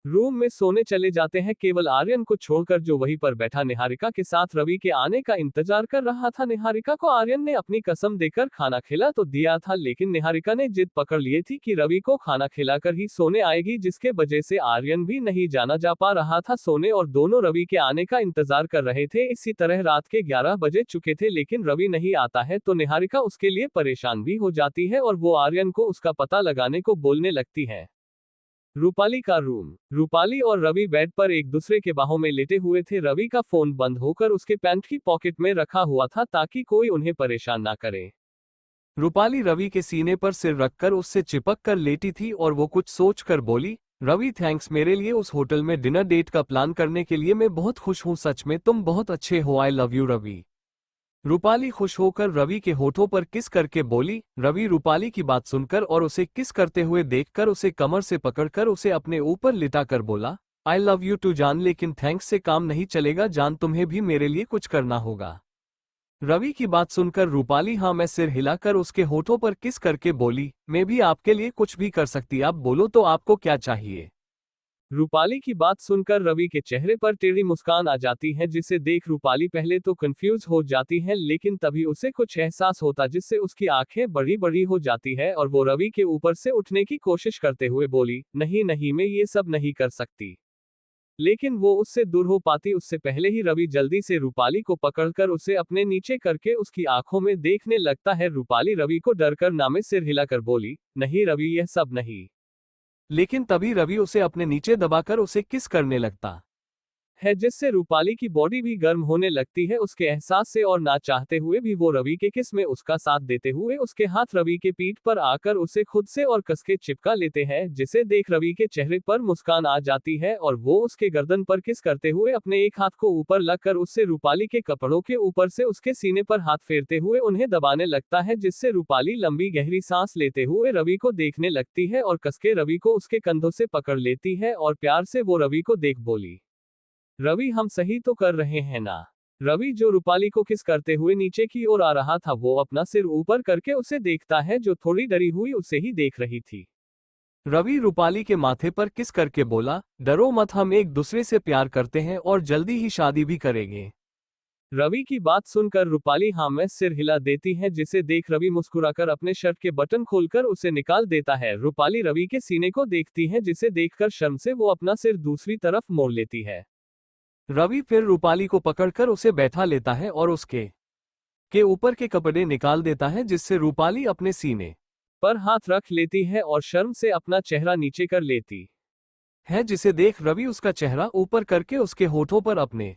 रूम में सोने चले जाते हैं, केवल आर्यन को छोड़कर जो वहीं पर बैठा निहारिका के साथ रवि के आने का इंतजार कर रहा था। निहारिका को आर्यन ने अपनी कसम देकर खाना खिला तो दिया था, लेकिन निहारिका ने जिद पकड़ ली थी कि रवि को खाना खिलाकर ही सोने आएगी, जिसके वजह से आर्यन भी नहीं जाना जा पा रहा था सोने और दोनों रवि के आने का इंतजार कर रहे थे। इसी तरह रात के 11 बजे चुके थे लेकिन रवि नहीं आता है तो निहारिका उसके लिए परेशान भी हो जाती है और वो आर्यन को उसका पता लगाने को बोलने लगती है। रूपाली का रूम। रूपाली और रवि बेड पर एक दूसरे के बाहों में लेटे हुए थे। रवि का फोन बंद होकर उसके पैंट की पॉकेट में रखा हुआ था ताकि कोई उन्हें परेशान ना करे। रूपाली रवि के सीने पर सिर रखकर उससे चिपक कर लेटी थी और वो कुछ सोच कर बोली, रवि थैंक्स मेरे लिए उस होटल में डिनर डेट का प्लान करने के लिए, मैं बहुत खुश हूँ, सच में तुम बहुत अच्छे हो, I love you Ravi. Rupali खुश होकर रवि के होठों पर किस करके बोली। रवि रूपाली की बात सुनकर और उसे किस करते हुए देखकर उसे कमर से पकड़कर उसे अपने ऊपर लिटाकर बोला, आई लव यू टू जान, लेकिन थैंक्स से काम नहीं चलेगा जान, तुम्हें भी मेरे लिए कुछ करना होगा। रवि की बात सुनकर रूपाली हाँ मैं सिर हिलाकर उसके होठों पर किस करके बोली, मैं भी आपके लिए कुछ भी कर सकती, आप बोलो तो आपको क्या चाहिए। रूपाली की बात सुनकर रवि के चेहरे पर टेढ़ी मुस्कान आ जाती है, जिसे देख रूपाली पहले तो कंफ्यूज हो जाती है, लेकिन तभी उसे कुछ एहसास होता जिससे उसकी आंखें बड़ी बड़ी हो जाती है और वो रवि के ऊपर से उठने की कोशिश करते हुए बोली, नहीं नहीं, मैं ये सब नहीं कर सकती। लेकिन वो उससे दूर हो पाती उससे पहले ही रवि जल्दी से रूपाली को पकड़कर उसे अपने नीचे करके उसकी आंखों में देखने लगता है। रूपाली रवि को डर कर नामे सिर हिलाकर बोली, नहीं रवि, यह सब नहीं। लेकिन तभी रवि उसे अपने नीचे दबाकर उसे किस करने लगता है, जिससे रूपाली की बॉडी भी गर्म होने लगती है उसके एहसास से, और ना चाहते हुए भी वो रवि के किस में उसका साथ देते हुए उसके हाथ रवि के पीठ पर आकर उसे खुद से और कसके चिपका लेते हैं, जिसे देख रवि के चेहरे पर मुस्कान आ जाती है और वो उसके गर्दन पर किस करते हुए अपने एक हाथ को ऊपर लगकर उससे रूपाली के कपड़ों के ऊपर से उसके सीने पर हाथ फेरते हुए उन्हें दबाने लगता है, जिससे रूपाली लंबी गहरी सांस लेते हुए रवि को देखने लगती है और कसके रवि को उसके कंधों से पकड़ लेती है और प्यार से वो रवि को देख बोली, रवि, हम सही तो कर रहे हैं ना। रवि, जो रूपाली को किस करते हुए नीचे की ओर आ रहा था, वो अपना सिर ऊपर करके उसे देखता है, जो थोड़ी डरी हुई उसे ही देख रही थी। रवि रूपाली के माथे पर किस करके बोला, डरो मत, हम एक दूसरे से प्यार करते हैं और जल्दी ही शादी भी करेंगे। रवि की बात सुनकर रूपाली हाँ में सिर हिला देती है, जिसे देख रवि मुस्कुराकर अपने शर्ट के बटन खोलकर उसे निकाल देता है। रूपाली रवि के सीने को देखती है, जिसे देखकर शर्म से वो अपना सिर दूसरी तरफ मोड़ लेती है। रवि फिर रूपाली को पकड़कर उसे बैठा लेता है और उसके ऊपर के कपड़े निकाल देता है, जिससे रूपाली अपने सीने पर हाथ रख लेती है और शर्म से अपना चेहरा नीचे कर लेती है, जिसे देख रवि उसका चेहरा ऊपर करके उसके होठों पर अपने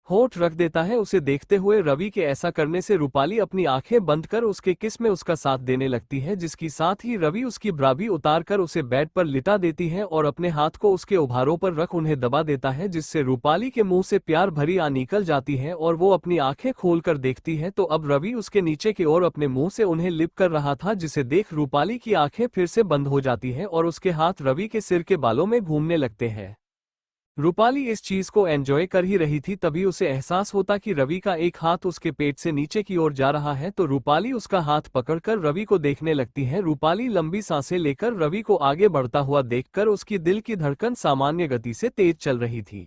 होठ रख देता है। उसे देखते हुए रवि के ऐसा करने से रूपाली अपनी आंखें बंद कर उसके किस में उसका साथ देने लगती है, जिसकी साथ ही रवि उसकी ब्रा भी उतार कर उसे बेड पर लिटा देती है और अपने हाथ को उसके उभारों पर रख उन्हें दबा देता है, जिससे रूपाली के मुंह से प्यार भरी आ निकल जाती है और वो अपनी आंखें खोलकर देखती है तो अब रवि उसके नीचे की ओर अपने मुंह से उन्हें लिप कर रहा था, जिसे देख रूपाली की आंखें फिर से बंद हो जाती है और उसके हाथ रवि के सिर के बालों में घूमने लगते हैं। रूपाली इस चीज को एंजॉय कर ही रही थी, तभी उसे एहसास होता कि रवि का एक हाथ उसके पेट से नीचे की ओर जा रहा है, तो रूपाली उसका हाथ पकड़कर रवि को देखने लगती है। रूपाली लंबी सांसें लेकर रवि को आगे बढ़ता हुआ देखकर उसकी दिल की धड़कन सामान्य गति से तेज चल रही थी,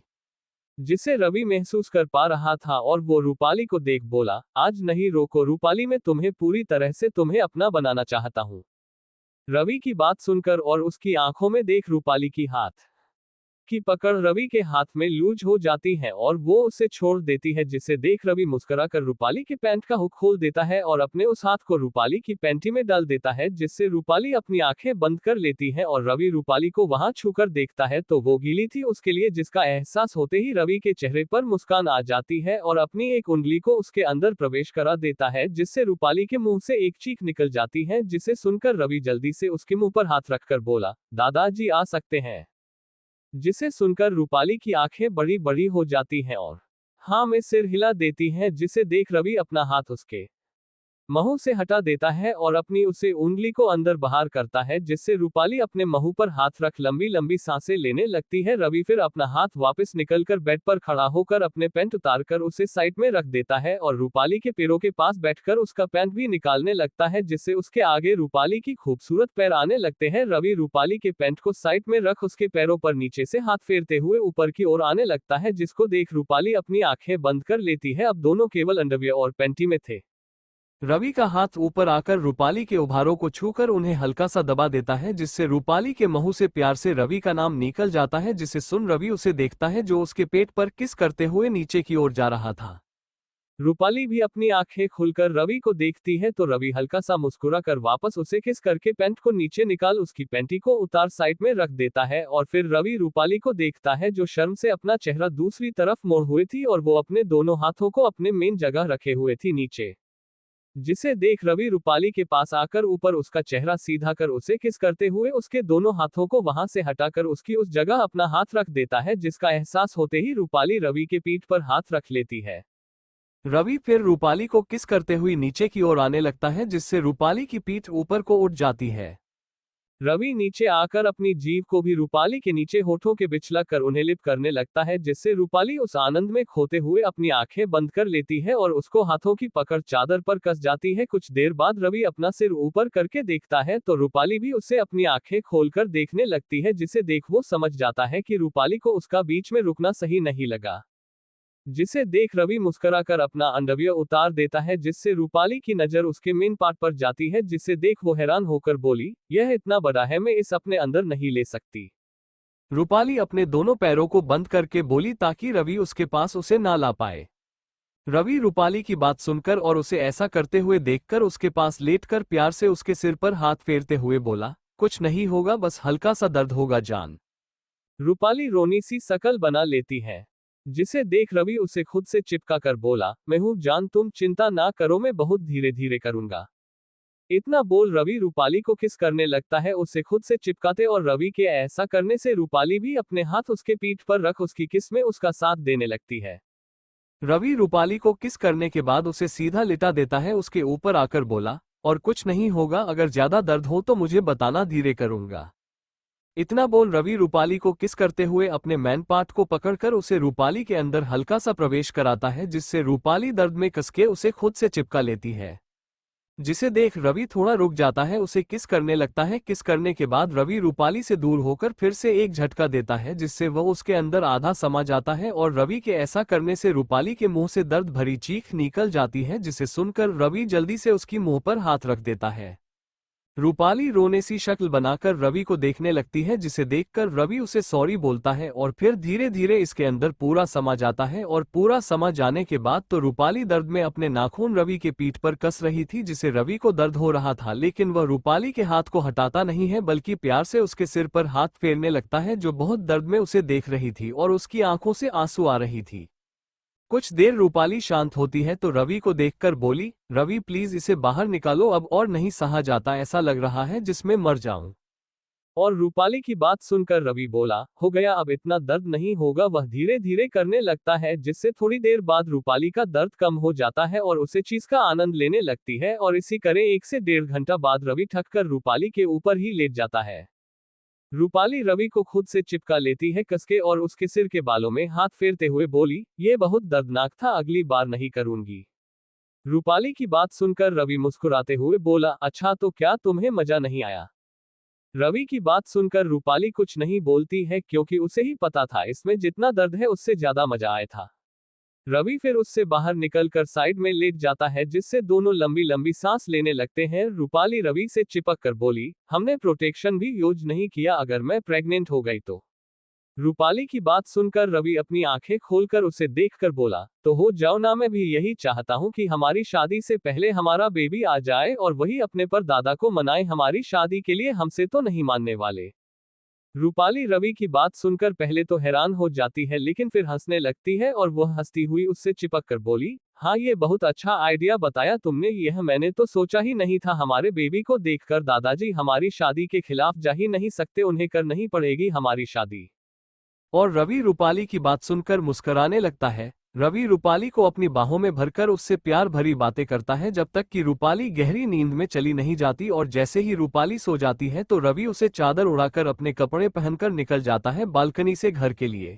जिसे रवि महसूस कर पा रहा था और वो रूपाली को देख बोला, आज नहीं रोको रूपाली, मैं तुम्हें पूरी तरह से तुम्हें अपना बनाना चाहता हूँ। रवि की बात सुनकर और उसकी आंखों में देख रूपाली की हाथ की पकड़ रवि के हाथ में लूज हो जाती है और वो उसे छोड़ देती है, जिसे देख रवि मुस्कुराकर रूपाली के पैंट का हुक खोल देता है और अपने उस हाथ को रूपाली की पैंटी में डाल देता है, जिससे रूपाली अपनी आंखें बंद कर लेती है और रवि रूपाली को वहां छूकर देखता है तो वो गीली थी उसके लिए, जिसका एहसास होते ही रवि के चेहरे पर मुस्कान आ जाती है और अपनी एक उंगली को उसके अंदर प्रवेश करा देता है, जिससे रूपाली के मुंह से एक चीख निकल जाती है, जिसे सुनकर रवि जल्दी से उसके मुंह पर हाथ रखकर बोला, दादाजी आ सकते हैं। जिसे सुनकर रूपाली की आंखें बड़ी बड़ी हो जाती हैं और हाँ में सिर हिला देती है, जिसे देख रवि अपना हाथ उसके महू से हटा देता है और अपनी उसे उंगली को अंदर बाहर करता है, जिससे रूपाली अपने महू पर हाथ रख लंबी लंबी सांसें लेने लगती है। रवि फिर अपना हाथ वापस निकलकर बेड पर खड़ा होकर अपने पैंट उतारकर उसे साइड में रख देता है और रूपाली के पैरों के पास बैठकर उसका पैंट भी निकालने लगता है, जिससे उसके आगे रूपाली की खूबसूरत पैर आने लगते हैं। रवि रूपाली के पैंट को साइड में रख उसके पैरों पर नीचे से हाथ फेरते हुए ऊपर की ओर आने लगता है, जिसको देख रूपाली अपनी आंखें बंद कर लेती है। अब दोनों केवल अंडरवियर और पैंटी में थे। रवि का हाथ ऊपर आकर रूपाली के उभारों को छूकर उन्हें हल्का सा दबा देता है, जिससे रूपाली के मुंह से प्यार से रवि का नाम निकल जाता है, जिसे सुन रवि उसे देखता है जो उसके पेट पर किस करते हुए नीचे की ओर जा रहा था। रूपाली भी अपनी आंखें खुलकर रवि को देखती है तो रवि हल्का सा मुस्कुरा कर वापस उसे किस करके पैंट को नीचे निकाल उसकी पैंटी को उतार साइड में रख देता है और फिर रवि रूपाली को देखता है जो शर्म से अपना चेहरा दूसरी तरफ मोड़ हुई थी और वो अपने दोनों हाथों को अपने मेन जगह रखे हुए थी नीचे, जिसे देख रवि रूपाली के पास आकर ऊपर उसका चेहरा सीधा कर उसे किस करते हुए उसके दोनों हाथों को वहां से हटाकर उसकी उस जगह अपना हाथ रख देता है, जिसका एहसास होते ही रूपाली रवि के पीठ पर हाथ रख लेती है। रवि फिर रूपाली को किस करते हुए नीचे की ओर आने लगता है, जिससे रूपाली की पीठ ऊपर को उठ जाती है। रवि नीचे आकर अपनी जीभ को भी रूपाली के नीचे होठों के बिचला कर उन्हें लिप करने लगता है, जिससे रूपाली उस आनंद में खोते हुए अपनी आंखें बंद कर लेती है और उसको हाथों की पकड़ चादर पर कस जाती है। कुछ देर बाद रवि अपना सिर ऊपर करके देखता है तो रूपाली भी उससे अपनी आंखें खोलकर देखने लगती है, जिसे देख वो समझ जाता है कि रूपाली को उसका बीच में रुकना सही नहीं लगा। जिसे देख रवि मुस्कुराकर अपना अंडरवियर उतार देता है, जिससे रूपाली की नजर उसके मेन पार्ट पर जाती है, जिसे देख वो हैरान होकर बोली, यह इतना बड़ा है, मैं इस अपने अंदर नहीं ले सकती। रूपाली अपने दोनों पैरों को बंद करके बोली ताकि रवि उसके पास उसे ना ला पाए। रवि रूपाली की बात सुनकर और उसे ऐसा करते हुए देखकर उसके पास लेटकर प्यार से उसके सिर पर हाथ फेरते हुए बोला, कुछ नहीं होगा, बस हल्का सा दर्द होगा जान। रूपाली रोनी सी शकल बना लेती है, जिसे देख रवि उसे खुद से चिपका कर बोला, मैं हूं जान, तुम चिंता ना करो, मैं बहुत धीरे धीरे करूंगा। इतना बोल रवि रूपाली को किस करने लगता है उसे खुद से चिपकाते, और रवि के ऐसा करने से रूपाली भी अपने हाथ उसके पीठ पर रख उसकी किस में उसका साथ देने लगती है। रवि रूपाली को किस करने के बाद उसे सीधा लिटा देता है, उसके ऊपर आकर बोला, और कुछ नहीं होगा, अगर ज्यादा दर्द हो तो मुझे बताना, धीरे करूंगा। इतना बोल रवि रूपाली को किस करते हुए अपने मैन पार्ट को पकड़कर उसे रूपाली के अंदर हल्का सा प्रवेश कराता है, जिससे रूपाली दर्द में कसके उसे खुद से चिपका लेती है। जिसे देख रवि थोड़ा रुक जाता है, उसे किस करने लगता है। किस करने के बाद रवि रूपाली से दूर होकर फिर से एक झटका देता है, जिससे वह उसके अंदर आधा समा जाता है, और रवि के ऐसा करने से रूपाली के मुंह से दर्द भरी चीख निकल जाती है, जिसे सुनकर रवि जल्दी से उसकी मुंह पर हाथ रख देता है। रूपाली रोने सी शक्ल बनाकर रवि को देखने लगती है, जिसे देखकर रवि उसे सॉरी बोलता है और फिर धीरे धीरे इसके अंदर पूरा समा जाता है। और पूरा समा जाने के बाद तो रूपाली दर्द में अपने नाखून रवि के पीठ पर कस रही थी, जिसे रवि को दर्द हो रहा था, लेकिन वह रूपाली के हाथ को हटाता नहीं है, बल्कि प्यार से उसके सिर पर हाथ फेरने लगता है, जो बहुत दर्द में उसे देख रही थी और उसकी आंखों से आंसू आ रही थी। कुछ देर रूपाली शांत होती है तो रवि को देखकर बोली, रवि प्लीज इसे बाहर निकालो, अब और नहीं सहा जाता, ऐसा लग रहा है जिसमें मर जाऊं। और रूपाली की बात सुनकर रवि बोला, हो गया, अब इतना दर्द नहीं होगा। वह धीरे धीरे करने लगता है, जिससे थोड़ी देर बाद रूपाली का दर्द कम हो जाता है और उसे चीज का आनंद लेने लगती है। और इसी करे 1 से 1.5 घंटा बाद रवि थककर रूपाली के ऊपर ही लेट जाता है। रूपाली रवि को खुद से चिपका लेती है कसके और उसके सिर के बालों में हाथ फेरते हुए बोली, ये बहुत दर्दनाक था, अगली बार नहीं करूंगी। रूपाली की बात सुनकर रवि मुस्कुराते हुए बोला, अच्छा तो क्या तुम्हें मजा नहीं आया? रवि की बात सुनकर रूपाली कुछ नहीं बोलती है, क्योंकि उसे ही पता था इसमें जितना दर्द है उससे ज्यादा मजा आया था। रवि फिर उससे बाहर निकलकर साइड में लेट जाता है, जिससे दोनों लंबी लंबी सांस लेने लगते हैं। रूपाली रवि से चिपक कर बोली, हमने प्रोटेक्शन भी यूज नहीं किया, अगर मैं प्रेग्नेंट हो गई तो? रूपाली की बात सुनकर रवि अपनी आंखें खोलकर उसे देखकर बोला, तो हो जाओ ना, मैं भी यही चाहता हूं कि हमारी शादी से पहले हमारा बेबी आ जाए और वही अपने पर दादा को मनाए, हमारी शादी के लिए हमसे तो नहीं मानने वाले। रूपाली रवि की बात सुनकर पहले तो हैरान हो जाती है, लेकिन फिर हंसने लगती है और वह हंसती हुई उससे चिपक कर बोली, हाँ ये बहुत अच्छा आइडिया बताया तुमने, यह मैंने तो सोचा ही नहीं था। हमारे बेबी को देखकर दादाजी हमारी शादी के खिलाफ जा ही नहीं सकते, उन्हें करनी पड़ेगी हमारी शादी। और रवि रूपाली की बात सुनकर मुस्कुराने लगता है। रवि रूपाली को अपनी बाहों में भरकर उससे प्यार भरी बातें करता है, जब तक कि रूपाली गहरी नींद में चली नहीं जाती, और जैसे ही रूपाली सो जाती है तो रवि उसे चादर उड़ाकर अपने कपड़े पहनकर निकल जाता है बालकनी से घर के लिए।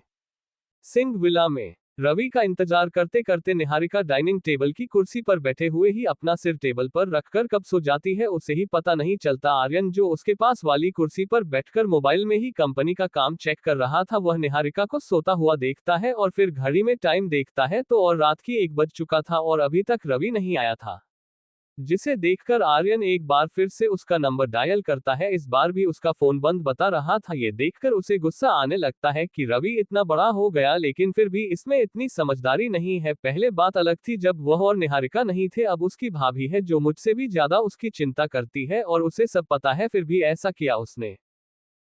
सिंह विला में रवि का इंतजार करते करते निहारिका डाइनिंग टेबल की कुर्सी पर बैठे हुए ही अपना सिर टेबल पर रखकर कब सो जाती है उसे ही पता नहीं चलता। आर्यन जो उसके पास वाली कुर्सी पर बैठकर मोबाइल में ही कंपनी का काम चेक कर रहा था, वह निहारिका को सोता हुआ देखता है और फिर घड़ी में टाइम देखता है तो और रात की 1 बज चुका था और अभी तक रवि नहीं आया था। जिसे देखकर आर्यन एक बार फिर से उसका नंबर डायल करता है, इस बार भी उसका फोन बंद बता रहा था। ये देखकर उसे गुस्सा आने लगता है कि रवि इतना बड़ा हो गया लेकिन फिर भी इसमें इतनी समझदारी नहीं है। पहले बात अलग थी जब वह और निहारिका नहीं थे, अब उसकी भाभी है जो मुझसे भी ज्यादा उसकी चिंता करती है और उसे सब पता है, फिर भी ऐसा किया उसने।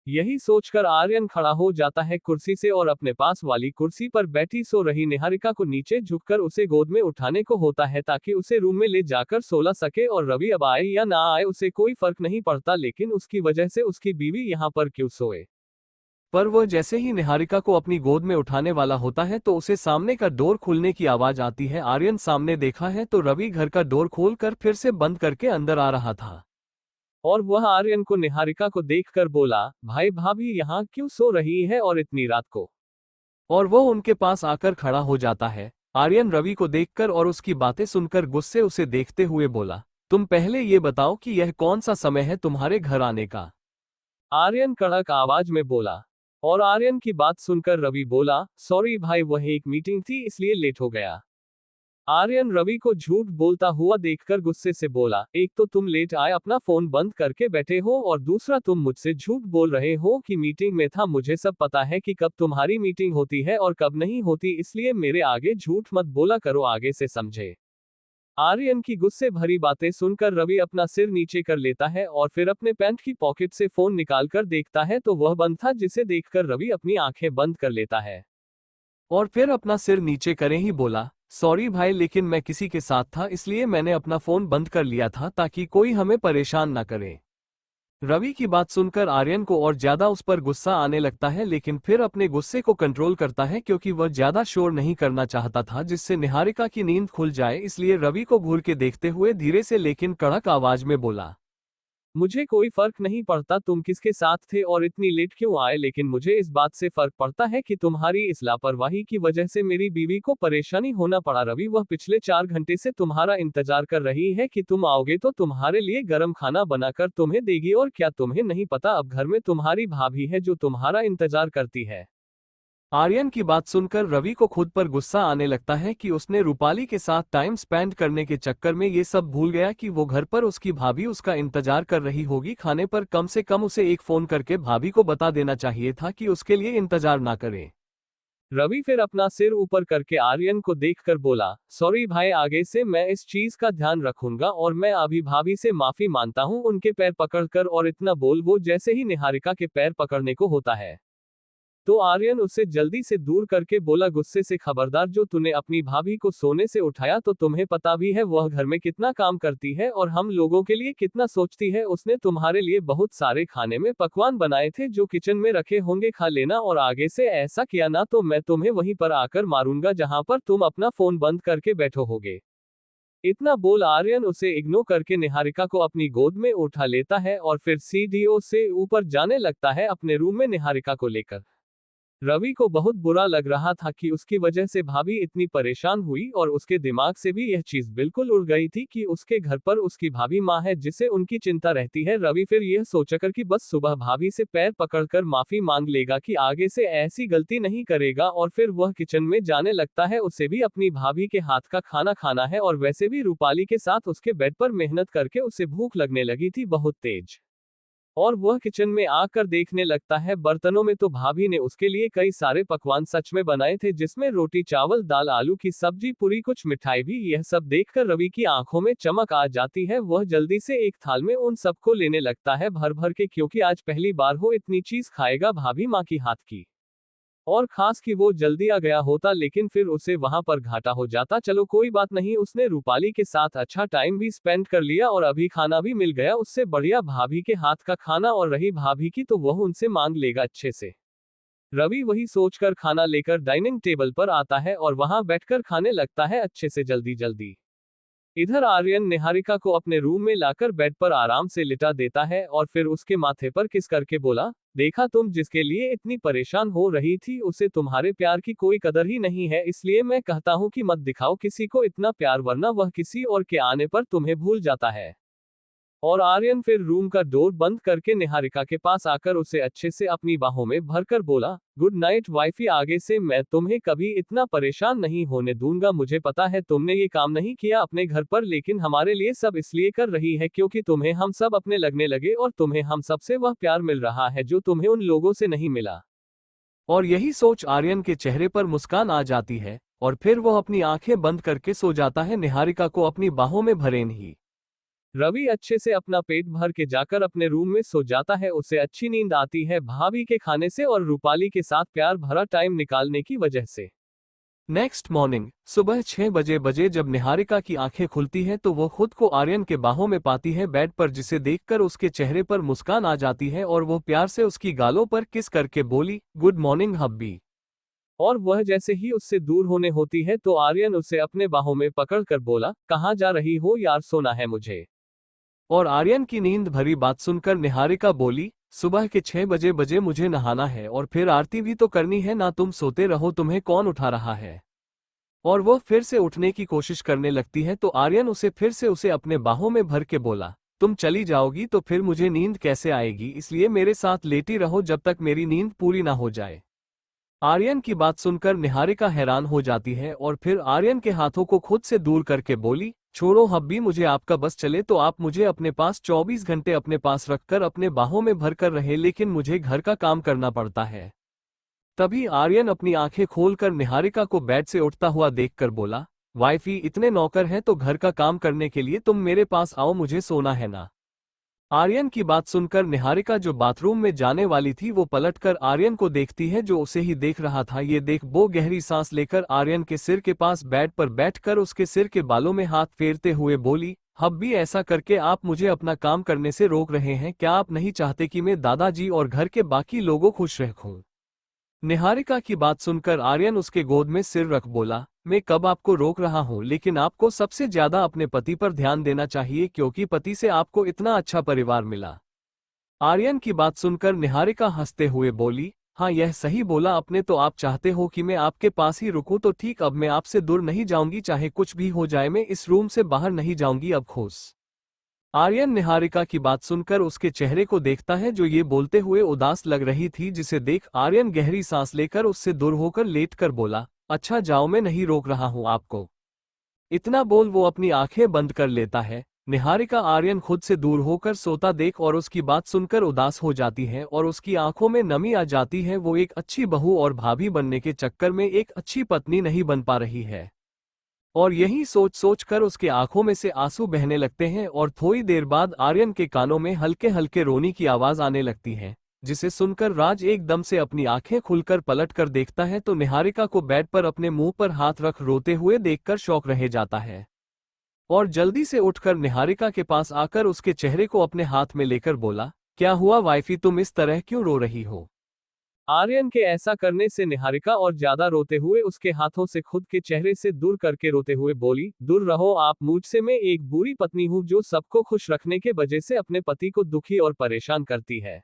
यही सोचकर आर्यन खड़ा हो जाता है कुर्सी से और अपने पास वाली कुर्सी पर बैठी सो रही निहारिका को नीचे झुककर उसे गोद में उठाने को होता है ताकि उसे रूम में ले जाकर सोला सके। और रवि अब आए या ना आए उसे कोई फर्क नहीं पड़ता, लेकिन उसकी वजह से उसकी बीवी यहाँ पर क्यों सोए। पर वह जैसे ही निहारिका को अपनी गोद में उठाने वाला होता है तो उसे सामने का डोर खुलने की आवाज आती है। आर्यन सामने देखा है तो रवि घर का डोर खोलकर फिर से बंद करके अंदर आ रहा था। और वह आर्यन को निहारिका को देखकर बोला, भाई भाभी यहाँ क्यों सो रही है और इतनी रात को। और वो उनके पास आकर खड़ा हो जाता है। आर्यन रवि को देखकर और उसकी बातें सुनकर गुस्से उसे देखते हुए बोला, तुम पहले ये बताओ कि यह कौन सा समय है तुम्हारे घर आने का। आर्यन कड़क आवाज में बोला। और आर्यन की बात सुनकर रवि बोला, सॉरी भाई वह एक मीटिंग थी इसलिए लेट हो गया। आर्यन रवि को झूठ बोलता हुआ देखकर गुस्से से बोला, एक तो तुम लेट आए अपना फोन बंद करके बैठे हो और दूसरा तुम मुझसे झूठ बोल रहे हो कि मीटिंग में था। मुझे सब पता है कि कब तुम्हारी मीटिंग होती है और कब नहीं होती, इसलिए मेरे आगे झूठ मत बोला करो, आगे से समझे। आर्यन की गुस्से भरी बातें सुनकर रवि अपना सिर नीचे कर लेता है और फिर अपने पैंट की पॉकेट से फोन निकालकर देखता है तो वह बंद था, जिसे देखकर रवि अपनी आंखें बंद कर लेता है और फिर अपना सिर नीचे करे ही बोला, सॉरी भाई लेकिन मैं किसी के साथ था इसलिए मैंने अपना फोन बंद कर लिया था ताकि कोई हमें परेशान ना करे। रवि की बात सुनकर आर्यन को और ज्यादा उस पर गुस्सा आने लगता है, लेकिन फिर अपने गुस्से को कंट्रोल करता है क्योंकि वह ज्यादा शोर नहीं करना चाहता था जिससे निहारिका की नींद खुल जाए, इसलिए रवि को घूर के देखते हुए धीरे से लेकिन कड़क आवाज में बोला, मुझे कोई फर्क नहीं पड़ता तुम किसके साथ थे और इतनी लेट क्यों आए, लेकिन मुझे इस बात से फर्क पड़ता है कि तुम्हारी इस लापरवाही की वजह से मेरी बीवी को परेशानी होना पड़ा। रवि वह पिछले 4 घंटे से तुम्हारा इंतजार कर रही है कि तुम आओगे तो तुम्हारे लिए गर्म खाना बनाकर तुम्हें देगी, और क्या तुम्हें नहीं पता अब घर में तुम्हारी भाभी है जो तुम्हारा इंतजार करती है। आर्यन की बात सुनकर रवि को खुद पर गुस्सा आने लगता है कि उसने रूपाली के साथ टाइम स्पेंड करने के चक्कर में ये सब भूल गया कि वो घर पर उसकी भाभी उसका इंतजार कर रही होगी खाने पर। कम से कम उसे एक फोन करके भाभी को बता देना चाहिए था कि उसके लिए इंतजार ना करे। रवि फिर अपना सिर ऊपर करके आर्यन को देखकर बोला, सॉरी भाई आगे से मैं इस चीज का ध्यान रखूंगा और मैं अभी भाभी से माफी मांगता हूँ उनके पैर पकड़कर, और इतना बोल वो जैसे ही निहारिका के पैर पकड़ने को होता है तो आर्यन उसे जल्दी से दूर करके बोला गुस्से से, खबरदार जो तूने अपनी भाभी को सोने से उठाया तो तुम्हें पता भी है वह घर में कितना काम करती है और हम लोगों के लिए कितना सोचती है। उसने तुम्हारे लिए बहुत सारे खाने में पकवान बनाए थे जो किचन में रखे होंगे, खा लेना, और आगे से ऐसा किया ना तो मैं तुम्हें वहीं पर आकर मारूंगा जहां पर तुम अपना फोन बंद करके बैठो होगे। इतना बोल आर्यन उसे इग्नोर करके निहारिका को अपनी गोद में उठा लेता है और फिर सीढ़ियों से ऊपर जाने लगता है अपने रूम में निहारिका को लेकर। रवि को बहुत बुरा लग रहा था कि उसकी वजह से भाभी इतनी परेशान हुई और उसके दिमाग से भी यह चीज बिल्कुल उड़ गई थी कि उसके घर पर उसकी भाभी माँ है जिसे उनकी चिंता रहती है। रवि फिर यह सोचकर कि बस सुबह भाभी से पैर पकड़कर माफी मांग लेगा कि आगे से ऐसी गलती नहीं करेगा, और फिर वह किचन में जाने लगता है। उसे भी अपनी भाभी के हाथ का खाना खाना है और वैसे भी रूपाली के साथ उसके बेड पर मेहनत करके उसे भूख लगने लगी थी बहुत तेज, और वह किचन में आकर देखने लगता है बर्तनों में तो भाभी ने उसके लिए कई सारे पकवान सच में बनाए थे जिसमें रोटी चावल दाल आलू की सब्जी पूरी कुछ मिठाई भी। यह सब देखकर रवि की आंखों में चमक आ जाती है। वह जल्दी से एक थाल में उन सबको लेने लगता है भर भर के, क्योंकि आज पहली बार हो इतनी चीज खाएगा भाभी माँ की हाथ की। और खास कि वो जल्दी आ गया होता लेकिन फिर उसे वहां पर घाटा हो जाता। चलो कोई बात नहीं, उसने रूपाली के साथ अच्छा टाइम भी स्पेंड कर लिया और अभी खाना भी मिल गया उससे बढ़िया भाभी के हाथ का खाना, और रही भाभी की तो वह उनसे मांग लेगा अच्छे से। रवि वही सोचकर खाना लेकर डाइनिंग टेबल पर आता है और वहां बैठकर खाने लगता है अच्छे से जल्दी जल्दी। इधर आर्यन निहारिका को अपने रूम में लाकर बेड पर आराम से लिटा देता है और फिर उसके माथे पर किस करके बोला, देखा तुम जिसके लिए इतनी परेशान हो रही थी उसे तुम्हारे प्यार की कोई कदर ही नहीं है, इसलिए मैं कहता हूं कि मत दिखाओ किसी को इतना प्यार वरना वह किसी और के आने पर तुम्हें भूल जाता है। और आर्यन फिर रूम का डोर बंद करके निहारिका के पास आकर उसे अच्छे से अपनी बाहों में भरकर बोला, गुड नाइट वाइफी, आगे से मैं तुम्हें कभी इतना परेशान नहीं होने दूंगा। मुझे पता है तुमने ये काम नहीं किया अपने घर पर, लेकिन हमारे लिए सब इसलिए कर रही है क्योंकि तुम्हें हम सब अपने लगने लगे और तुम्हें हम सबसे वह प्यार मिल रहा है जो तुम्हें उन लोगों से नहीं मिला। और यही सोच आर्यन के चेहरे पर मुस्कान आ जाती है और फिर वह अपनी आंखें बंद करके सो जाता है, निहारिका को अपनी बाहों में भरे नहीं। रवि अच्छे से अपना पेट भर के जाकर अपने रूम में सो जाता है। उसे अच्छी नींद आती है भाभी के खाने से और रूपाली के साथ प्यार भरा टाइम निकालने की वजह से। नेक्स्ट मॉर्निंग सुबह 6 बजे जब निहारिका की आंखें खुलती है तो वो खुद को आर्यन के बाहों में पाती है बेड पर, जिसे देखकर उसके चेहरे पर मुस्कान आ जाती है और वो प्यार से उसकी गालों पर किस करके बोली, गुड मॉर्निंग हब्बी। और वह जैसे ही उससे दूर होने होती है तो आर्यन उसे अपने बाहों में पकड़ कर बोला, कहाँ जा रही हो यार, सोना है मुझे। और आर्यन की नींद भरी बात सुनकर निहारिका बोली, सुबह के 6 बजे मुझे नहाना है और फिर आरती भी तो करनी है ना, तुम सोते रहो, तुम्हें कौन उठा रहा है। और वो फिर से उठने की कोशिश करने लगती है तो आर्यन उसे अपने बाहों में भर के बोला, तुम चली जाओगी तो फिर मुझे नींद कैसे आएगी, इसलिए मेरे साथ लेटी रहो जब तक मेरी नींद पूरी ना हो जाए। आर्यन की बात सुनकर निहारिका हैरान हो जाती है और फिर आर्यन के हाथों को खुद से दूर करके बोली, छोड़ो हब्बी, मुझे आपका बस चले तो आप मुझे अपने पास 24 घंटे अपने पास रखकर अपने बाहों में भर कर रहे, लेकिन मुझे घर का काम करना पड़ता है। तभी आर्यन अपनी आंखें खोलकर निहारिका को बेड से उठता हुआ देखकर बोला, वाइफी, इतने नौकर हैं तो घर का काम करने के लिए तुम मेरे पास आओ, मुझे सोना है ना। आर्यन की बात सुनकर निहारिका जो बाथरूम में जाने वाली थी वो पलटकर आर्यन को देखती है जो उसे ही देख रहा था। ये देख वो गहरी सांस लेकर आर्यन के सिर के पास बेड पर बैठकर उसके सिर के बालों में हाथ फेरते हुए बोली, हब्बी, ऐसा करके आप मुझे अपना काम करने से रोक रहे हैं क्या? आप नहीं चाहते कि मैं दादाजी और घर के बाकी लोगों को खुश रखूं? निहारिका की बात सुनकर आर्यन उसके गोद में सिर रख बोला, मैं कब आपको रोक रहा हूं, लेकिन आपको सबसे ज्यादा अपने पति पर ध्यान देना चाहिए क्योंकि पति से आपको इतना अच्छा परिवार मिला। आर्यन की बात सुनकर निहारिका हंसते हुए बोली, हाँ यह सही बोला आपने, तो आप चाहते हो कि मैं आपके पास ही रुकूं तो ठीक, अब मैं आपसे दूर नहीं जाऊंगी, चाहे कुछ भी हो जाए मैं इस रूम से बाहर नहीं जाऊंगी अब खुश। आर्यन निहारिका की बात सुनकर उसके चेहरे को देखता है जो ये बोलते हुए उदास लग रही थी, जिसे देख आर्यन गहरी सांस लेकर उससे दूर होकर लेटकर बोला, अच्छा जाओ, मैं नहीं रोक रहा हूं आपको। इतना बोल वो अपनी आंखें बंद कर लेता है। निहारिका आर्यन खुद से दूर होकर सोता देख और उसकी बात सुनकर उदास हो जाती है और उसकी आंखों में नमी आ जाती है। वो एक अच्छी बहू और भाभी बनने के चक्कर में एक अच्छी पत्नी नहीं बन पा रही है और यही सोच सोच कर उसके आंखों में से आंसू बहने लगते हैं और थोड़ी देर बाद आर्यन के कानों में हल्के हल्के रोने की आवाज आने लगती है, जिसे सुनकर राज एकदम से अपनी आंखें खुलकर पलट कर देखता है तो निहारिका को बेड पर अपने मुंह पर हाथ रख रोते हुए देखकर शौक रह जाता है और जल्दी से उठकर निहारिका के पास आकर उसके चेहरे को अपने हाथ में लेकर बोला, क्या हुआ वाइफी, तुम इस तरह क्यों रो रही हो? आर्यन के ऐसा करने से निहारिका और ज्यादा रोते हुए उसके हाथों से खुद के चेहरे से दूर करके रोते हुए बोली, दूर रहो आप मुझसे, मैं एक बुरी पत्नी हूं जो सबको खुश रखने के वजह से अपने पति को दुखी और परेशान करती है।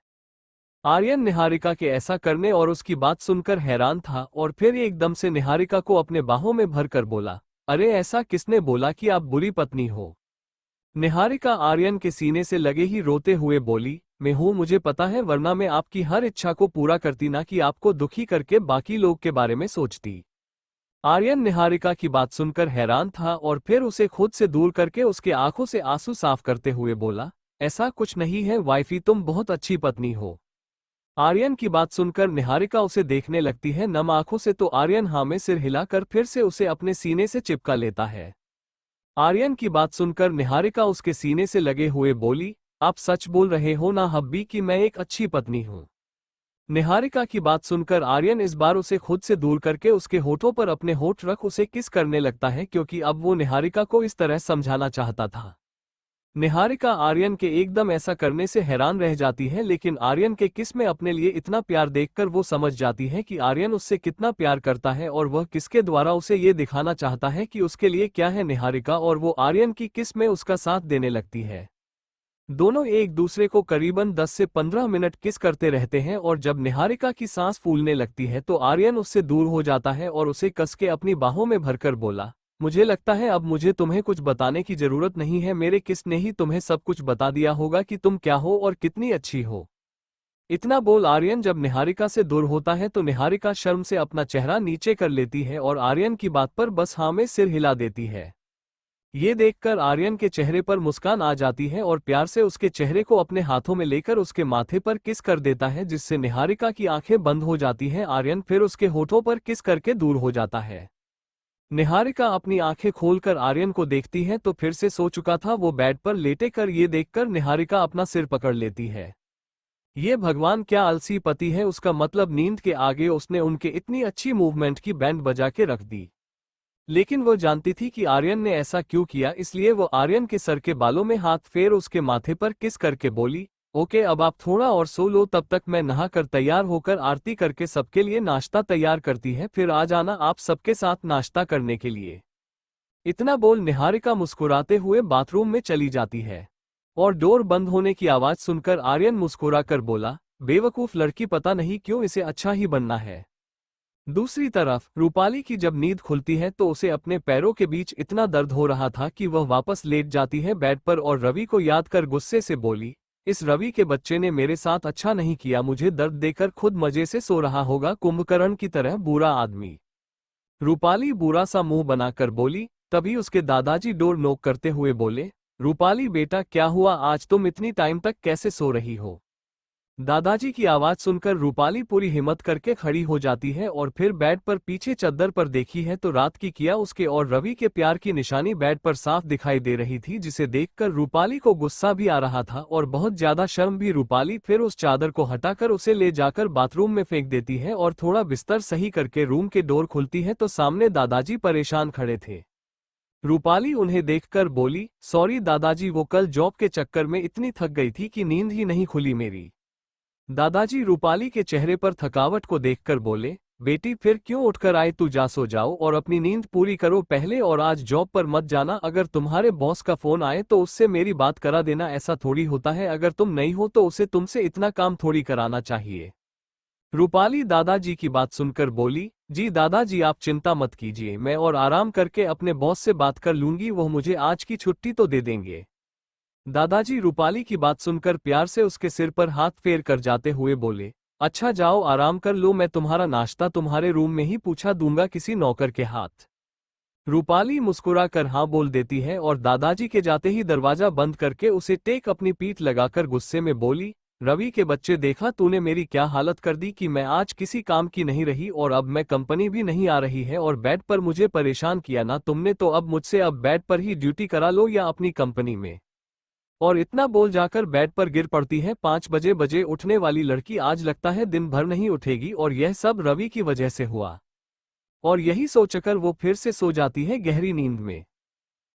आर्यन निहारिका के ऐसा करने और उसकी बात सुनकर हैरान था और फिर एकदम से निहारिका को अपने बाहों में भरकर बोला, अरे ऐसा किसने बोला कि आप बुरी पत्नी हो? निहारिका आर्यन के सीने से लगे ही रोते हुए बोली, मैं हूं, मुझे पता है, वरना मैं आपकी हर इच्छा को पूरा करती, ना कि आपको दुखी करके बाकी लोग के बारे में सोचती। आर्यन निहारिका की बात सुनकर हैरान था और फिर उसे खुद से दूर करके उसके आंखों से आंसू साफ करते हुए बोला, ऐसा कुछ नहीं है वाइफी, तुम बहुत अच्छी पत्नी हो। आर्यन की बात सुनकर निहारिका उसे देखने लगती है नम आंखों से तो आर्यन हाँ में सिर हिलाकर फिर से उसे अपने सीने से चिपका लेता है। आर्यन की बात सुनकर निहारिका उसके सीने से लगे हुए बोली, आप सच बोल रहे हो ना हब्बी कि मैं एक अच्छी पत्नी हूं? निहारिका की बात सुनकर आर्यन इस बार उसे खुद से दूर करके उसके होठों पर अपने होठ रख उसे किस करने लगता है क्योंकि अब वो निहारिका को इस तरह समझाना चाहता था। निहारिका आर्यन के एकदम ऐसा करने से हैरान रह जाती है, लेकिन आर्यन के किस में अपने लिए इतना प्यार देखकर वो समझ जाती है कि आर्यन उससे कितना प्यार करता है और वह किसके द्वारा उसे ये दिखाना चाहता है कि उसके लिए क्या है निहारिका, और वो आर्यन की किस में उसका साथ देने लगती है। दोनों एक दूसरे को करीबन 10 से 15 मिनट किस करते रहते हैं और जब निहारिका की सांस फूलने लगती है तो आर्यन उससे दूर हो जाता है और उसे कस के अपनी बाहों में भरकर बोला, मुझे लगता है अब मुझे तुम्हें कुछ बताने की जरूरत नहीं है, मेरे किस ने ही तुम्हें सब कुछ बता दिया होगा कि तुम क्या हो और कितनी अच्छी हो। इतना बोल आर्यन जब निहारिका से दूर होता है तो निहारिका शर्म से अपना चेहरा नीचे कर लेती है और आर्यन की बात पर बस हाँ में सिर हिला देती है। ये देखकर आर्यन के चेहरे पर मुस्कान आ जाती है और प्यार से उसके चेहरे को अपने हाथों में लेकर उसके माथे पर किस कर देता है, जिससे निहारिका की आंखें बंद हो जाती हैं। आर्यन फिर उसके होठों पर किस करके दूर हो जाता है। निहारिका अपनी आंखें खोलकर आर्यन को देखती है तो फिर से सो चुका था वो बेड पर लेटे कर। ये देखकर निहारिका अपना सिर पकड़ लेती है। ये भगवान क्या आलसी पति है, उसका मतलब नींद के आगे उसने उनके इतनी अच्छी मूवमेंट की बैंड बजा के रख दी। लेकिन वो जानती थी कि आर्यन ने ऐसा क्यों किया, इसलिए वो आर्यन के सर के बालों में हाथ फेर उसके माथे पर किस करके बोली, ओके अब आप थोड़ा और सो लो, तब तक मैं नहाकर तैयार होकर आरती करके सबके लिए नाश्ता तैयार करती है, फिर आ जाना आप सबके साथ नाश्ता करने के लिए। इतना बोल निहारिका मुस्कुराते हुए बाथरूम में चली जाती है और डोर बंद होने की आवाज सुनकर आर्यन मुस्कुराकर बोला, बेवकूफ लड़की, पता नहीं क्यों इसे अच्छा ही बनना है। दूसरी तरफ रूपाली की जब नींद खुलती है तो उसे अपने पैरों के बीच इतना दर्द हो रहा था कि वह वापस लेट जाती है बेड पर और रवि को याद कर गुस्से से बोली, इस रवि के बच्चे ने मेरे साथ अच्छा नहीं किया, मुझे दर्द देकर खुद मजे से सो रहा होगा, कुंभकर्ण की तरह बुरा आदमी। रूपाली बुरा सा मुंह बनाकर बोली। तभी उसके दादाजी डोर नॉक करते हुए बोले, रूपाली बेटा क्या हुआ, आज तुम इतनी टाइम तक कैसे सो रही हो। दादाजी की आवाज सुनकर रूपाली पूरी हिम्मत करके खड़ी हो जाती है और फिर बेड पर पीछे चद्दर पर देखी है तो रात की किया उसके और रवि के प्यार की निशानी बेड पर साफ दिखाई दे रही थी, जिसे देखकर रूपाली को गुस्सा भी आ रहा था और बहुत ज्यादा शर्म भी। रूपाली फिर उस चादर को हटाकर उसे ले जाकर बाथरूम में फेंक देती है और थोड़ा बिस्तर सही करके रूम के डोर खुलती है तो सामने दादाजी परेशान खड़े थे। रूपाली उन्हें देखकर बोली, सॉरी दादाजी, वो कल जॉब के चक्कर में इतनी थक गई थी कि नींद ही नहीं खुली मेरी। दादाजी रूपाली के चेहरे पर थकावट को देखकर बोले, बेटी फिर क्यों उठकर आए, तू जा सो जाओ और अपनी नींद पूरी करो पहले, और आज जॉब पर मत जाना। अगर तुम्हारे बॉस का फोन आए तो उससे मेरी बात करा देना, ऐसा थोड़ी होता है, अगर तुम नहीं हो तो उसे तुमसे इतना काम थोड़ी कराना चाहिए। रूपाली दादाजी की बात सुनकर बोली, जी दादाजी आप चिंता मत कीजिए, मैं और आराम करके अपने बॉस से बात कर लूंगी, वो मुझे आज की छुट्टी तो दे देंगे। दादाजी रूपाली की बात सुनकर प्यार से उसके सिर पर हाथ फेर कर जाते हुए बोले, अच्छा जाओ आराम कर लो, मैं तुम्हारा नाश्ता तुम्हारे रूम में ही पूछा दूंगा किसी नौकर के हाथ। रूपाली मुस्कुराकर हाँ बोल देती है और दादाजी के जाते ही दरवाजा बंद करके उसे टेक अपनी पीठ लगाकर गुस्से में बोली, रवि के बच्चे देखा तूने मेरी क्या हालत कर दी कि मैं आज किसी काम की नहीं रही और अब मैं कंपनी भी नहीं आ रही है और बेड पर मुझे परेशान किया ना तुमने, तो अब मुझसे अब बेड पर ही ड्यूटी करा लो या अपनी कंपनी में। और इतना बोल जाकर बेड पर गिर पड़ती है। 5 बजे उठने वाली लड़की आज लगता है दिन भर नहीं उठेगी और यह सब रवि की वजह से हुआ, और यही सोचकर वो फिर से सो जाती है गहरी नींद में।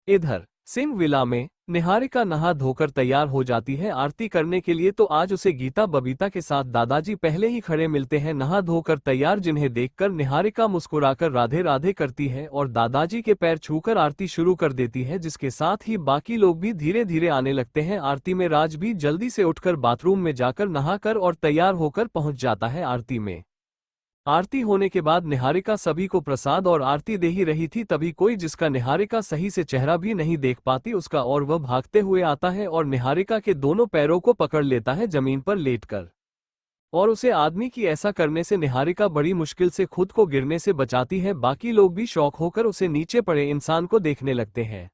इधर सिंह विला में निहारिका नहा धोकर तैयार हो जाती है आरती करने के लिए, तो आज उसे गीता बबीता के साथ दादाजी पहले ही खड़े मिलते हैं नहा धोकर तैयार, जिन्हें देखकर निहारिका मुस्कुराकर राधे राधे करती है और दादाजी के पैर छूकर आरती शुरू कर देती है, जिसके साथ ही बाकी लोग भी धीरे धीरे आने लगते हैं आरती में। राज भी जल्दी से उठकर बाथरूम में जाकर नहाकर और तैयार होकर पहुंच जाता है आरती में। आरती होने के बाद निहारिका सभी को प्रसाद और आरती दे ही रही थी, तभी कोई जिसका निहारिका सही से चेहरा भी नहीं देख पाती उसका, और वह भागते हुए आता है और निहारिका के दोनों पैरों को पकड़ लेता है जमीन पर लेटकर। और उसे आदमी की ऐसा करने से निहारिका बड़ी मुश्किल से खुद को गिरने से बचाती है। बाकी लोग भी शौक होकर उसे नीचे पड़े इंसान को देखने लगते हैं।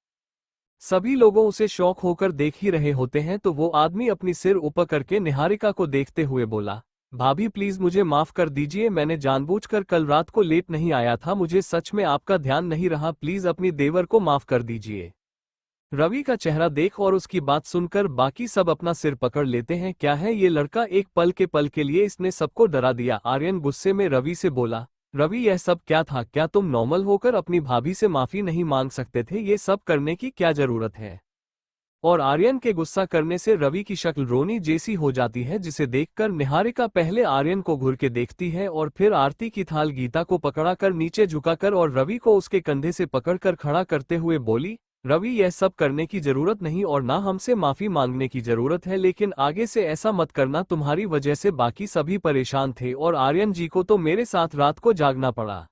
सभी लोगों उसे शौक होकर देख ही रहे होते हैं तो वो आदमी अपनी सिर ऊपर करके निहारिका को देखते हुए बोला, भाभी प्लीज मुझे माफ कर दीजिए, मैंने जानबूझकर कल रात को लेट नहीं आया था, मुझे सच में आपका ध्यान नहीं रहा, प्लीज अपनी देवर को माफ कर दीजिए। रवि का चेहरा देख और उसकी बात सुनकर बाकी सब अपना सिर पकड़ लेते हैं। क्या है ये लड़का, एक पल के लिए इसने सबको डरा दिया। आर्यन गुस्से में रवि से बोला, रवि यह सब क्या था, क्या तुम नॉर्मल होकर अपनी भाभी से माफी नहीं मांग सकते थे, ये सब करने की क्या जरूरत है। और आर्यन के गुस्सा करने से रवि की शक्ल रोनी जैसी हो जाती है, जिसे देखकर निहारिका पहले आर्यन को घूर के देखती है और फिर आरती की थाल गीता को पकड़ाकर नीचे झुकाकर और रवि को उसके कंधे से पकड़कर खड़ा करते हुए बोली, रवि यह सब करने की जरूरत नहीं और ना हमसे माफी मांगने की जरूरत है, लेकिन आगे से ऐसा मत करना, तुम्हारी वजह से बाकी सभी परेशान थे और आर्यन जी को तो मेरे साथ रात को जागना पड़ा।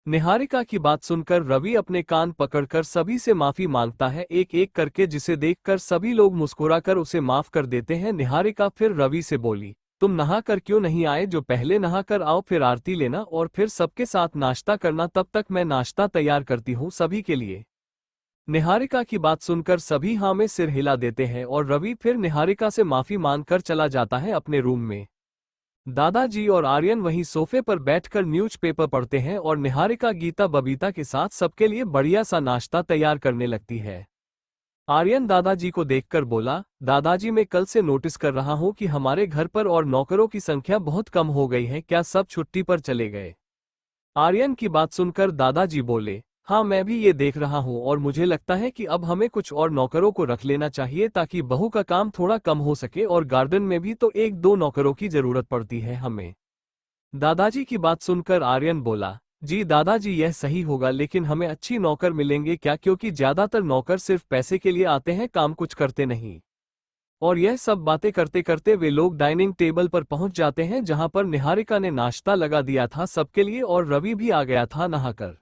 निहारिका की बात सुनकर रवि अपने कान पकड़कर सभी से माफी मांगता है एक एक करके, जिसे देखकर सभी लोग मुस्कुराकर उसे माफ कर देते हैं। निहारिका फिर रवि से बोली, तुम नहा कर क्यों नहीं आए, जो पहले नहा कर आओ, फिर आरती लेना और फिर सबके साथ नाश्ता करना, तब तक मैं नाश्ता तैयार करती हूँ सभी के लिए। निहारिका की बात सुनकर सभी हाँ में सिर हिला देते हैं और रवि फिर निहारिका से माफी मांगकर चला जाता है अपने रूम में। दादाजी और आर्यन वहीं सोफे पर बैठकर न्यूज़पेपर पढ़ते हैं और निहारिका गीता बबीता के साथ सबके लिए बढ़िया सा नाश्ता तैयार करने लगती है। आर्यन दादाजी को देखकर बोला, दादाजी मैं कल से नोटिस कर रहा हूँ कि हमारे घर पर और नौकरों की संख्या बहुत कम हो गई है, क्या सब छुट्टी पर चले गए। आर्यन की बात सुनकर दादाजी बोले, हाँ मैं भी ये देख रहा हूँ और मुझे लगता है कि अब हमें कुछ और नौकरों को रख लेना चाहिए ताकि बहू का काम थोड़ा कम हो सके, और गार्डन में भी तो 1-2 नौकरों की जरूरत पड़ती है हमें। दादाजी की बात सुनकर आर्यन बोला, जी दादाजी यह सही होगा, लेकिन हमें अच्छी नौकर मिलेंगे क्या, क्योंकि ज्यादातर नौकर सिर्फ पैसे के लिए आते हैं, काम कुछ करते नहीं। और यह सब बातें करते करते वे लोग डाइनिंग टेबल पर पहुंच जाते हैं जहां पर निहारिका ने नाश्ता लगा दिया था सबके लिए और रवि भी आ गया था नहाकर।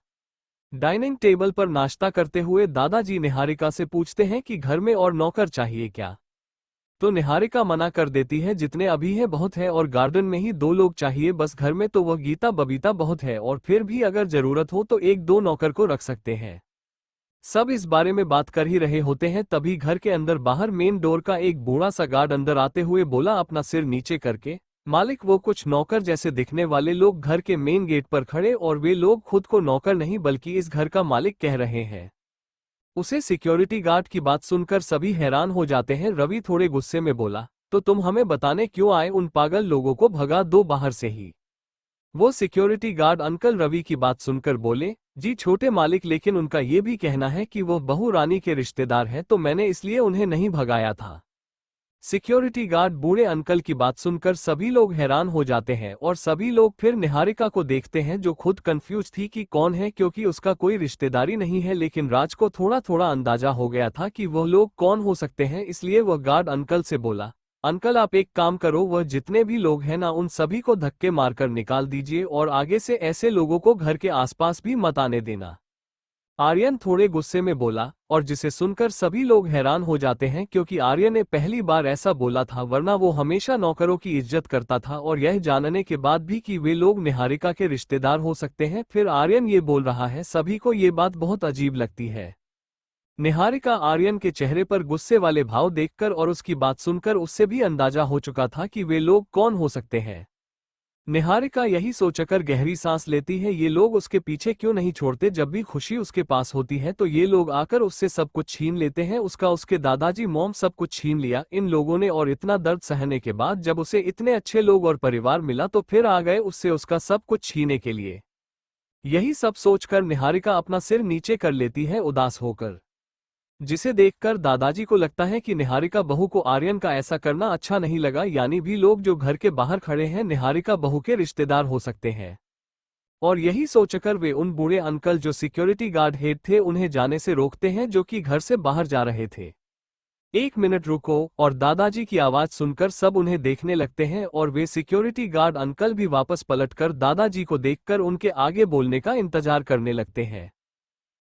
डाइनिंग टेबल पर नाश्ता करते हुए दादाजी निहारिका से पूछते हैं कि घर में और नौकर चाहिए क्या। तो निहारिका मना कर देती है जितने अभी है बहुत है और गार्डन में ही 2 लोग चाहिए बस घर में तो वह गीता बबीता बहुत है और फिर भी अगर जरूरत हो तो 1-2 नौकर को रख सकते हैं। सब इस बारे में बात कर ही रहे होते हैं तभी घर के अंदर बाहर मेन डोर का एक बूढ़ा सा गार्ड अंदर आते हुए बोला अपना सिर नीचे करके, मालिक वो कुछ नौकर जैसे दिखने वाले लोग घर के मेन गेट पर खड़े और वे लोग खुद को नौकर नहीं बल्कि इस घर का मालिक कह रहे हैं। उसे सिक्योरिटी गार्ड की बात सुनकर सभी हैरान हो जाते हैं। रवि थोड़े गुस्से में बोला, तो तुम हमें बताने क्यों आए? उन पागल लोगों को भगा दो बाहर से ही। वो सिक्योरिटी गार्ड अंकल रवि की बात सुनकर बोले, जी छोटे मालिक, लेकिन उनका ये भी कहना है कि वो बहू रानी के रिश्तेदार हैं तो मैंने इसलिए उन्हें नहीं भगाया था। सिक्योरिटी गार्ड बूढ़े अंकल की बात सुनकर सभी लोग हैरान हो जाते हैं और सभी लोग फिर निहारिका को देखते हैं जो खुद कंफ्यूज थी कि कौन है क्योंकि उसका कोई रिश्तेदारी नहीं है, लेकिन राज को थोड़ा थोड़ा अंदाजा हो गया था कि वह लोग कौन हो सकते हैं। इसलिए वह गार्ड अंकल से बोला, अंकल आप एक काम करो, वह जितने भी लोग हैं ना उन सभी को धक्के मारकर निकाल दीजिए और आगे से ऐसे लोगों को घर के आसपास भी मत आने देना। आर्यन थोड़े गुस्से में बोला और जिसे सुनकर सभी लोग हैरान हो जाते हैं क्योंकि आर्यन ने पहली बार ऐसा बोला था, वरना वो हमेशा नौकरों की इज्जत करता था और यह जानने के बाद भी कि वे लोग निहारिका के रिश्तेदार हो सकते हैं फिर आर्यन ये बोल रहा है। सभी को ये बात बहुत अजीब लगती है। निहारिका आर्यन के चेहरे पर गुस्से वाले भाव देखकर और उसकी बात सुनकर उससे भी अंदाजा हो चुका था कि वे लोग कौन हो सकते हैं। निहारिका यही सोचकर गहरी सांस लेती है, ये लोग उसके पीछे क्यों नहीं छोड़ते? जब भी खुशी उसके पास होती है तो ये लोग आकर उससे सब कुछ छीन लेते हैं, उसके दादाजी मॉम सब कुछ छीन लिया इन लोगों ने और इतना दर्द सहने के बाद जब उसे इतने अच्छे लोग और परिवार मिला तो फिर आ गए उससे उसका सब कुछ छीनने के लिए। यही सब सोचकर निहारिका अपना सिर नीचे कर लेती है उदास होकर, जिसे देखकर दादाजी को लगता है कि निहारिका बहू को आर्यन का ऐसा करना अच्छा नहीं लगा, यानी भी लोग जो घर के बाहर खड़े हैं निहारिका बहू के रिश्तेदार हो सकते हैं। और यही सोचकर वे उन बूढ़े अंकल जो सिक्योरिटी गार्ड हेड थे उन्हें जाने से रोकते हैं जो कि घर से बाहर जा रहे थे। 1 मिनट रुको, और दादाजी की आवाज सुनकर सब उन्हें देखने लगते हैं और वे सिक्योरिटी गार्ड अंकल भी वापस पलटकर दादाजी को देखकर उनके आगे बोलने का इंतजार करने लगते हैं,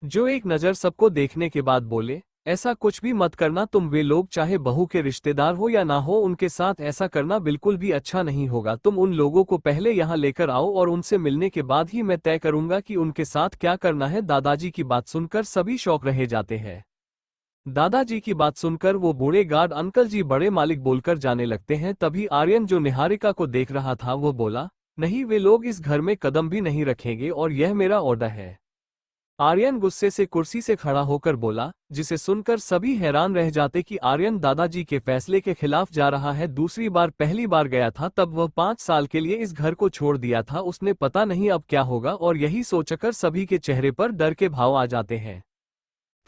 जो एक नज़र सबको देखने के बाद बोले, ऐसा कुछ भी मत करना तुम, वे लोग चाहे बहू के रिश्तेदार हो या ना हो उनके साथ ऐसा करना बिल्कुल भी अच्छा नहीं होगा। तुम उन लोगों को पहले यहाँ लेकर आओ और उनसे मिलने के बाद ही मैं तय करूंगा कि उनके साथ क्या करना है। दादाजी की बात सुनकर सभी शौक रह जाते हैं। दादाजी की बात सुनकर वो बूढ़े गार्ड अंकल जी बड़े मालिक बोलकर जाने लगते हैं। तभी आर्यन जो निहारिका को देख रहा था वो बोला, नहीं वे लोग इस घर में कदम भी नहीं रखेंगे और यह मेरा ऑर्डर है। आर्यन गुस्से से कुर्सी से खड़ा होकर बोला, जिसे सुनकर सभी हैरान रह जाते कि आर्यन दादाजी के फैसले के खिलाफ जा रहा है। दूसरी बार पहली बार गया था तब वह 5 साल के लिए इस घर को छोड़ दिया था, उसने पता नहीं अब क्या होगा, और यही सोचकर सभी के चेहरे पर डर के भाव आ जाते हैं।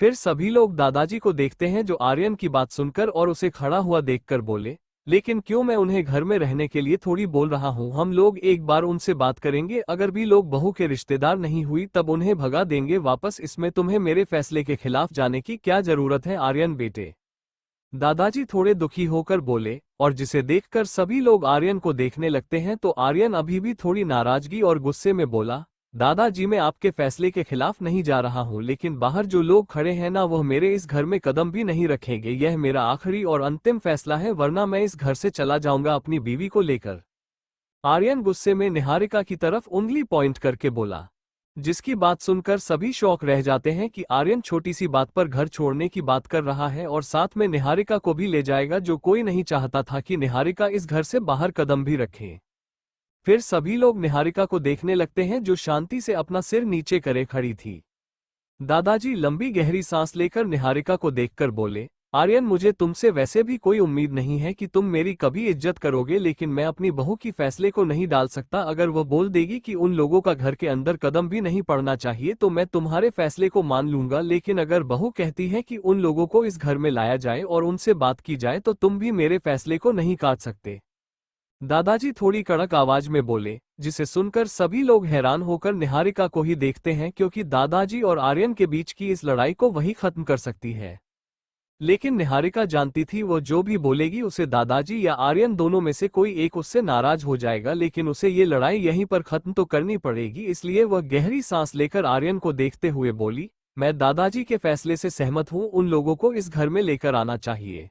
फिर सभी लोग दादाजी को देखते हैं जो आर्यन की बात सुनकर और उसे खड़ा हुआ देखकर बोले, लेकिन क्यों? मैं उन्हें घर में रहने के लिए थोड़ी बोल रहा हूँ, हम लोग एक बार उनसे बात करेंगे, अगर भी लोग बहू के रिश्तेदार नहीं हुई तब उन्हें भगा देंगे वापस, इसमें तुम्हें मेरे फैसले के खिलाफ जाने की क्या जरूरत है आर्यन बेटे? दादाजी थोड़े दुखी होकर बोले, और जिसे देखकर सभी लोग आर्यन को देखने लगते हैं तो आर्यन अभी भी थोड़ी नाराजगी और गुस्से में बोला, दादाजी मैं आपके फैसले के खिलाफ नहीं जा रहा हूं, लेकिन बाहर जो लोग खड़े हैं ना वह मेरे इस घर में कदम भी नहीं रखेंगे। यह मेरा आखिरी और अंतिम फैसला है, वरना मैं इस घर से चला जाऊंगा अपनी बीवी को लेकर। आर्यन गुस्से में निहारिका की तरफ उंगली पॉइंट करके बोला, जिसकी बात सुनकर सभी शौक रह जाते हैं कि आर्यन छोटी सी बात पर घर छोड़ने की बात कर रहा है और साथ में निहारिका को भी ले जाएगा, जो कोई नहीं चाहता था कि निहारिका इस घर से बाहर कदम भी रखे। फिर सभी लोग निहारिका को देखने लगते हैं जो शांति से अपना सिर नीचे करे खड़ी थी। दादाजी लंबी गहरी सांस लेकर निहारिका को देखकर बोले, आर्यन मुझे तुमसे वैसे भी कोई उम्मीद नहीं है कि तुम मेरी कभी इज्जत करोगे, लेकिन मैं अपनी बहू की फैसले को नहीं डाल सकता। अगर वह बोल देगी कि उन लोगों का घर के अंदर कदम भी नहीं पड़ना चाहिए तो मैं तुम्हारे फैसले को मान लूंगा, लेकिन अगर बहू कहती है कि उन लोगों को इस घर में लाया जाए और उनसे बात की जाए तो तुम भी मेरे फैसले को नहीं काट सकते। दादाजी थोड़ी कड़क आवाज में बोले, जिसे सुनकर सभी लोग हैरान होकर निहारिका को ही देखते हैं, क्योंकि दादाजी और आर्यन के बीच की इस लड़ाई को वही खत्म कर सकती है। लेकिन निहारिका जानती थी वो जो भी बोलेगी उसे दादाजी या आर्यन दोनों में से कोई एक उससे नाराज हो जाएगा, लेकिन उसे ये लड़ाई यहीं पर खत्म तो करनी पड़ेगी। इसलिए वह गहरी सांस लेकर आर्यन को देखते हुए बोली, मैं दादाजी के फैसले से सहमत हूँ, उन लोगों को इस घर में लेकर आना चाहिए।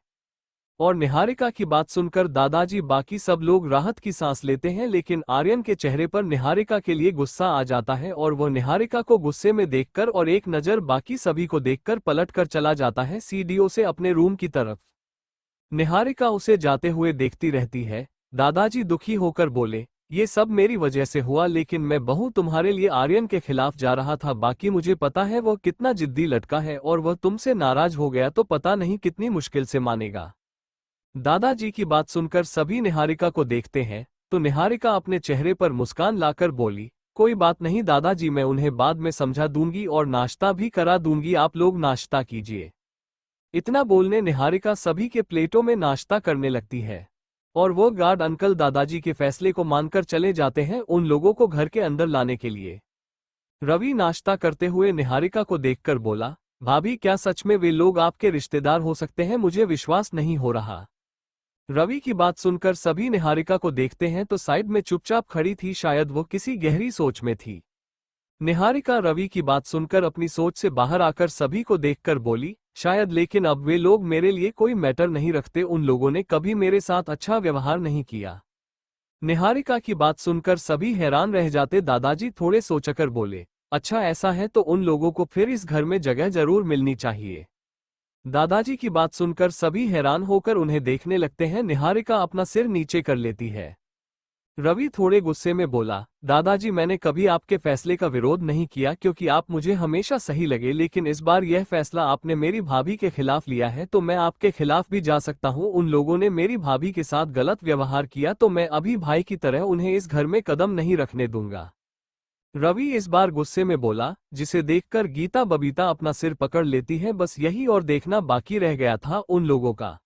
और निहारिका की बात सुनकर दादाजी बाकी सब लोग राहत की सांस लेते हैं, लेकिन आर्यन के चेहरे पर निहारिका के लिए गुस्सा आ जाता है और वह निहारिका को गुस्से में देखकर और एक नज़र बाकी सभी को देखकर पलटकर चला जाता है सीढ़ियों से अपने रूम की तरफ। निहारिका उसे जाते हुए देखती रहती है। दादाजी दुखी होकर बोले, ये सब मेरी वजह से हुआ, लेकिन मैं बहू तुम्हारे लिए आर्यन के खिलाफ जा रहा था। बाकी मुझे पता है वह कितना जिद्दी लड़का है और वह तुमसे नाराज हो गया तो पता नहीं कितनी मुश्किल से मानेगा। दादाजी की बात सुनकर सभी निहारिका को देखते हैं तो निहारिका अपने चेहरे पर मुस्कान लाकर बोली, कोई बात नहीं दादाजी, मैं उन्हें बाद में समझा दूंगी और नाश्ता भी करा दूंगी, आप लोग नाश्ता कीजिए। इतना बोलने निहारिका सभी के प्लेटों में नाश्ता करने लगती है और वो गार्ड अंकल दादाजी के फैसले को मानकर चले जाते हैं उन लोगों को घर के अंदर लाने के लिए। रवि नाश्ता करते हुए निहारिका को देखकर बोला, भाभी क्या सच में वे लोग आपके रिश्तेदार हो सकते हैं? मुझे विश्वास नहीं हो रहा। रवि की बात सुनकर सभी निहारिका को देखते हैं तो साइड में चुपचाप खड़ी थी, शायद वो किसी गहरी सोच में थी। निहारिका रवि की बात सुनकर अपनी सोच से बाहर आकर सभी को देखकर बोली, शायद, लेकिन अब वे लोग मेरे लिए कोई मैटर नहीं रखते, उन लोगों ने कभी मेरे साथ अच्छा व्यवहार नहीं किया। निहारिका की बात सुनकर सभी हैरान रह जाते। दादाजी थोड़े सोचकर बोले, अच्छा ऐसा है तो उन लोगों को फिर इस घर में जगह जरूर मिलनी चाहिए। दादाजी की बात सुनकर सभी हैरान होकर उन्हें देखने लगते हैं। निहारिका अपना सिर नीचे कर लेती है। रवि थोड़े गुस्से में बोला, दादाजी मैंने कभी आपके फैसले का विरोध नहीं किया क्योंकि आप मुझे हमेशा सही लगे, लेकिन इस बार यह फैसला आपने मेरी भाभी के खिलाफ लिया है तो मैं आपके खिलाफ भी जा सकता हूं। उन लोगों ने मेरी भाभी के साथ गलत व्यवहार किया तो मैं अभी भाई की तरह उन्हें इस घर में कदम नहीं रखने दूंगा। रवि इस बार गुस्से में बोला, जिसे देखकर गीता बबीता अपना सिर पकड़ लेती है। बस यही और देखना बाकी रह गया था उन लोगों का।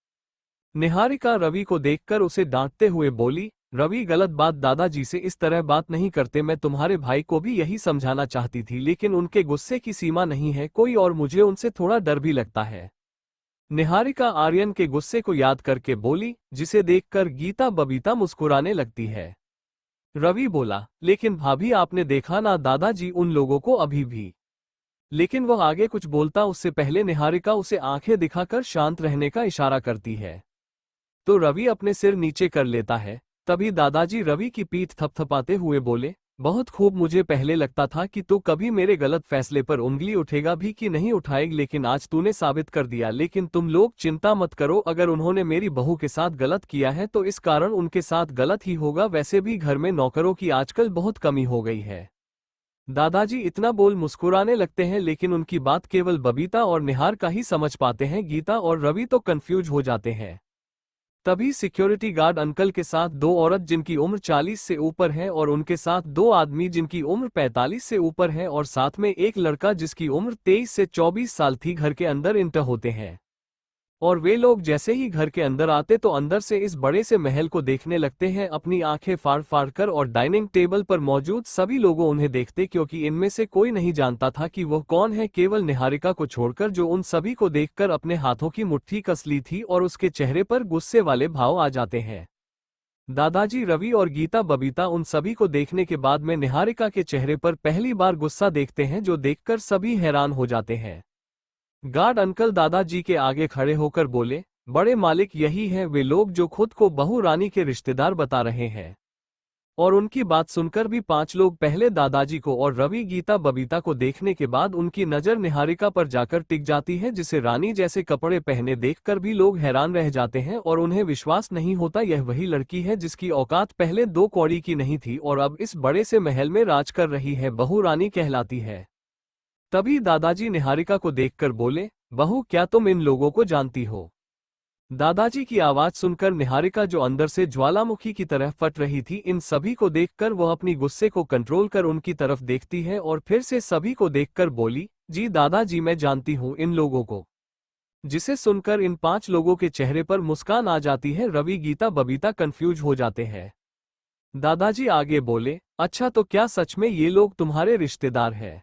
निहारिका रवि को देखकर उसे डांटते हुए बोली, रवि गलत बात, दादाजी से इस तरह बात नहीं करते, मैं तुम्हारे भाई को भी यही समझाना चाहती थी लेकिन उनके गुस्से की सीमा नहीं है कोई और मुझे उनसे थोड़ा डर भी लगता है। निहारिका आर्यन के गुस्से को याद करके बोली, जिसे देखकर गीता बबीता मुस्कुराने लगती है। रवि बोला, लेकिन भाभी आपने देखा ना दादाजी उन लोगों को अभी भी। लेकिन वह आगे कुछ बोलता उससे पहले निहारिका उसे आंखें दिखाकर शांत रहने का इशारा करती है तो रवि अपने सिर नीचे कर लेता है। तभी दादाजी रवि की पीठ थपथपाते हुए बोले, बहुत खूब, मुझे पहले लगता था कि तू कभी मेरे गलत फैसले पर उंगली उठेगा भी कि नहीं उठाएगी, लेकिन आज तूने साबित कर दिया। लेकिन तुम लोग चिंता मत करो, अगर उन्होंने मेरी बहू के साथ गलत किया है तो इस कारण उनके साथ गलत ही होगा। वैसे भी घर में नौकरों की आजकल बहुत कमी हो गई है। दादाजी इतना बोल मुस्कुराने लगते हैं, लेकिन उनकी बात केवल बबीता और निहार का ही समझ पाते हैं। गीता और रवि तो कंफ्यूज हो जाते हैं। तभी सिक्योरिटी गार्ड अंकल के साथ दो औरत जिनकी उम्र 40 से ऊपर है और उनके साथ दो आदमी जिनकी उम्र 45 से ऊपर है और साथ में एक लड़का जिसकी उम्र 23 से 24 साल थी, घर के अंदर इंटर होते हैं। और वे लोग जैसे ही घर के अंदर आते तो अंदर से इस बड़े से महल को देखने लगते हैं अपनी आंखें फाड़ फाड़ कर, और डाइनिंग टेबल पर मौजूद सभी लोगों उन्हें देखते क्योंकि इनमें से कोई नहीं जानता था कि वह कौन है, केवल निहारिका को छोड़कर जो उन सभी को देखकर अपने हाथों की मुट्ठी कस ली थी और उसके चेहरे पर गुस्से वाले भाव आ जाते हैं। दादाजी रवि और गीता बबीता उन सभी को देखने के बाद में निहारिका के चेहरे पर पहली बार गुस्सा देखते हैं, जो देखकर सभी हैरान हो जाते हैं। गार्ड अंकल दादाजी के आगे खड़े होकर बोले, बड़े मालिक यही हैं वे लोग जो खुद को बहू रानी के रिश्तेदार बता रहे हैं। और उनकी बात सुनकर भी पांच लोग पहले दादाजी को और रवि गीता बबीता को देखने के बाद उनकी नजर निहारिका पर जाकर टिक जाती है, जिसे रानी जैसे कपड़े पहने देखकर भी लोग हैरान रह जाते हैं और उन्हें विश्वास नहीं होता यह वही लड़की है जिसकी औकात पहले 2 कौड़ी की नहीं थी और अब इस बड़े से महल में राज कर रही है, बहू रानी कहलाती है। तभी दादाजी निहारिका को देखकर बोले, बहू क्या तुम इन लोगों को जानती हो? दादाजी की आवाज सुनकर निहारिका जो अंदर से ज्वालामुखी की तरह फट रही थी, इन सभी को देखकर वह अपनी गुस्से को कंट्रोल कर उनकी तरफ देखती है और फिर से सभी को देखकर बोली, जी दादाजी मैं जानती हूँ इन लोगों को। जिसे सुनकर इन 5 लोगों के चेहरे पर मुस्कान आ जाती है। रवि गीता बबीता कंफ्यूज हो जाते हैं। दादाजी आगे बोले, अच्छा तो क्या सच में ये लोग तुम्हारे रिश्तेदार हैं?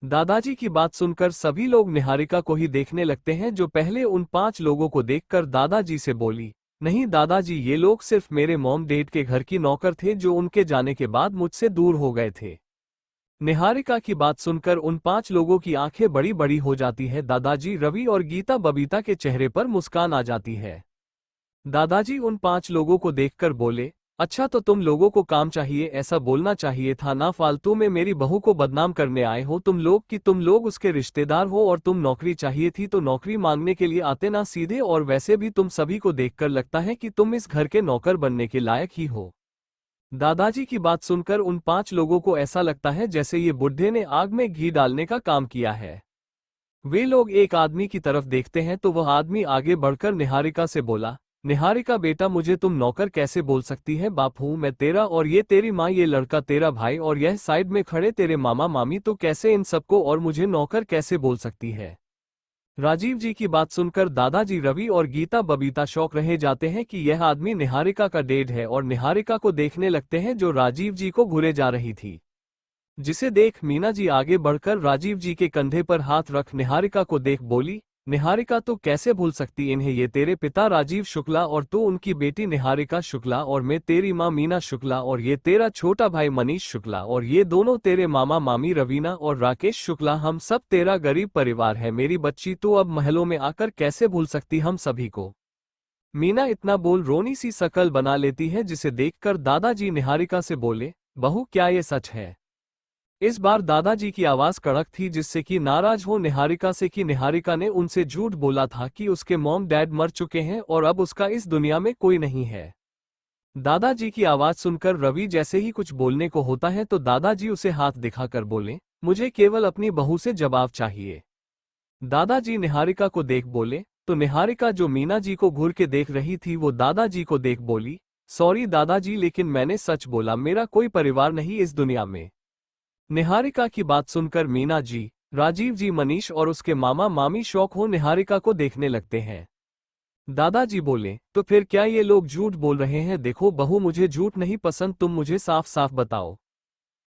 दादाजी की बात सुनकर सभी लोग निहारिका को ही देखने लगते हैं, जो पहले उन 5 लोगों को देखकर दादाजी से बोली, नहीं दादाजी, ये लोग सिर्फ मेरे मॉम डैड के घर की नौकर थे जो उनके जाने के बाद मुझसे दूर हो गए थे। निहारिका की बात सुनकर उन 5 लोगों की आंखें बड़ी बड़ी हो जाती है। दादाजी, रवि और गीता बबीता के चेहरे पर मुस्कान आ जाती है। दादाजी उन 5 लोगों को देखकर बोले, अच्छा तो तुम लोगों को काम चाहिए, ऐसा बोलना चाहिए था ना, फालतू में मेरी बहू को बदनाम करने आए हो तुम लोग, कि तुम लोग उसके रिश्तेदार हो और तुम नौकरी चाहिए थी तो नौकरी मांगने के लिए आते ना सीधे, और वैसे भी तुम सभी को देखकर लगता है कि तुम इस घर के नौकर बनने के लायक ही हो। दादाजी की बात सुनकर उन 5 लोगों को ऐसा लगता है जैसे ये बुढ़े ने आग में घी डालने का काम किया है। वे लोग एक आदमी की तरफ देखते हैं तो वह आदमी आगे बढ़कर निहारिका से बोला, निहारिका बेटा, मुझे तुम नौकर कैसे बोल सकती है, बाप हूँ मैं तेरा, और ये तेरी माँ, ये लड़का तेरा भाई, और यह साइड में खड़े तेरे मामा मामी, तो कैसे इन सबको और मुझे नौकर कैसे बोल सकती है। राजीव जी की बात सुनकर दादाजी, रवि और गीता बबीता शौक रह जाते हैं कि यह आदमी निहारिका का डैड है, और निहारिका को देखने लगते हैं जो राजीव जी को घूरे जा रही थी। जिसे देख मीना जी आगे बढ़कर राजीव जी के कंधे पर हाथ रख निहारिका को देख बोली, निहारिका तो कैसे भूल सकती इन्हें, ये तेरे पिता राजीव शुक्ला और तू उनकी बेटी निहारिका शुक्ला, और मैं तेरी माँ मीना शुक्ला, और ये तेरा छोटा भाई मनीष शुक्ला, और ये दोनों तेरे मामा मामी रवीना और राकेश शुक्ला, हम सब तेरा गरीब परिवार है मेरी बच्ची, तो अब महलों में आकर कैसे भूल सकती हम सभी को। मीना इतना बोल रोनी सी शकल बना लेती है, जिसे देखकर दादाजी निहारिका से बोले, बहू क्या ये सच है। इस बार दादाजी की आवाज कड़क थी, जिससे कि नाराज हो निहारिका से कि निहारिका ने उनसे झूठ बोला था कि उसके मॉम डैड मर चुके हैं और अब उसका इस दुनिया में कोई नहीं है। दादाजी की आवाज सुनकर रवि जैसे ही कुछ बोलने को होता है तो दादाजी उसे हाथ दिखाकर बोले, मुझे केवल अपनी बहू से जवाब चाहिए। दादाजी निहारिका को देख बोले, तो निहारिका जो मीना जी को घूर के देख रही थी वो दादाजी को देख बोली, सॉरी दादाजी, लेकिन मैंने सच बोला, मेरा कोई परिवार नहीं इस दुनिया में। निहारिका की बात सुनकर मीना जी, राजीव जी, मनीष और उसके मामा मामी शौक हो निहारिका को देखने लगते हैं। दादाजी बोले, तो फिर क्या ये लोग झूठ बोल रहे हैं, देखो बहू मुझे झूठ नहीं पसंद, तुम मुझे साफ साफ बताओ।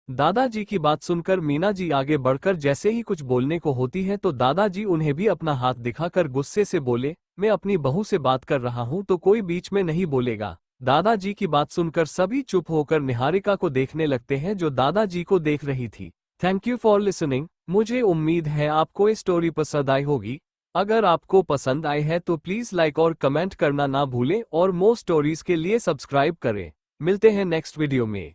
दादाजी की बात सुनकर मीना जी आगे बढ़कर जैसे ही कुछ बोलने को होती है तो दादाजी उन्हें भी अपना हाथ दिखाकर गुस्से से बोले, मैं अपनी बहू से बात कर रहा हूं तो कोई बीच में नहीं बोलेगा। दादाजी की बात सुनकर सभी चुप होकर निहारिका को देखने लगते हैं जो दादाजी को देख रही थी। Thank you for listening. मुझे उम्मीद है आपको ये स्टोरी पसंद आई होगी। अगर आपको पसंद आई है तो प्लीज लाइक और कमेंट करना ना भूलें और मोर स्टोरीज के लिए सब्सक्राइब करें। मिलते हैं नेक्स्ट वीडियो में।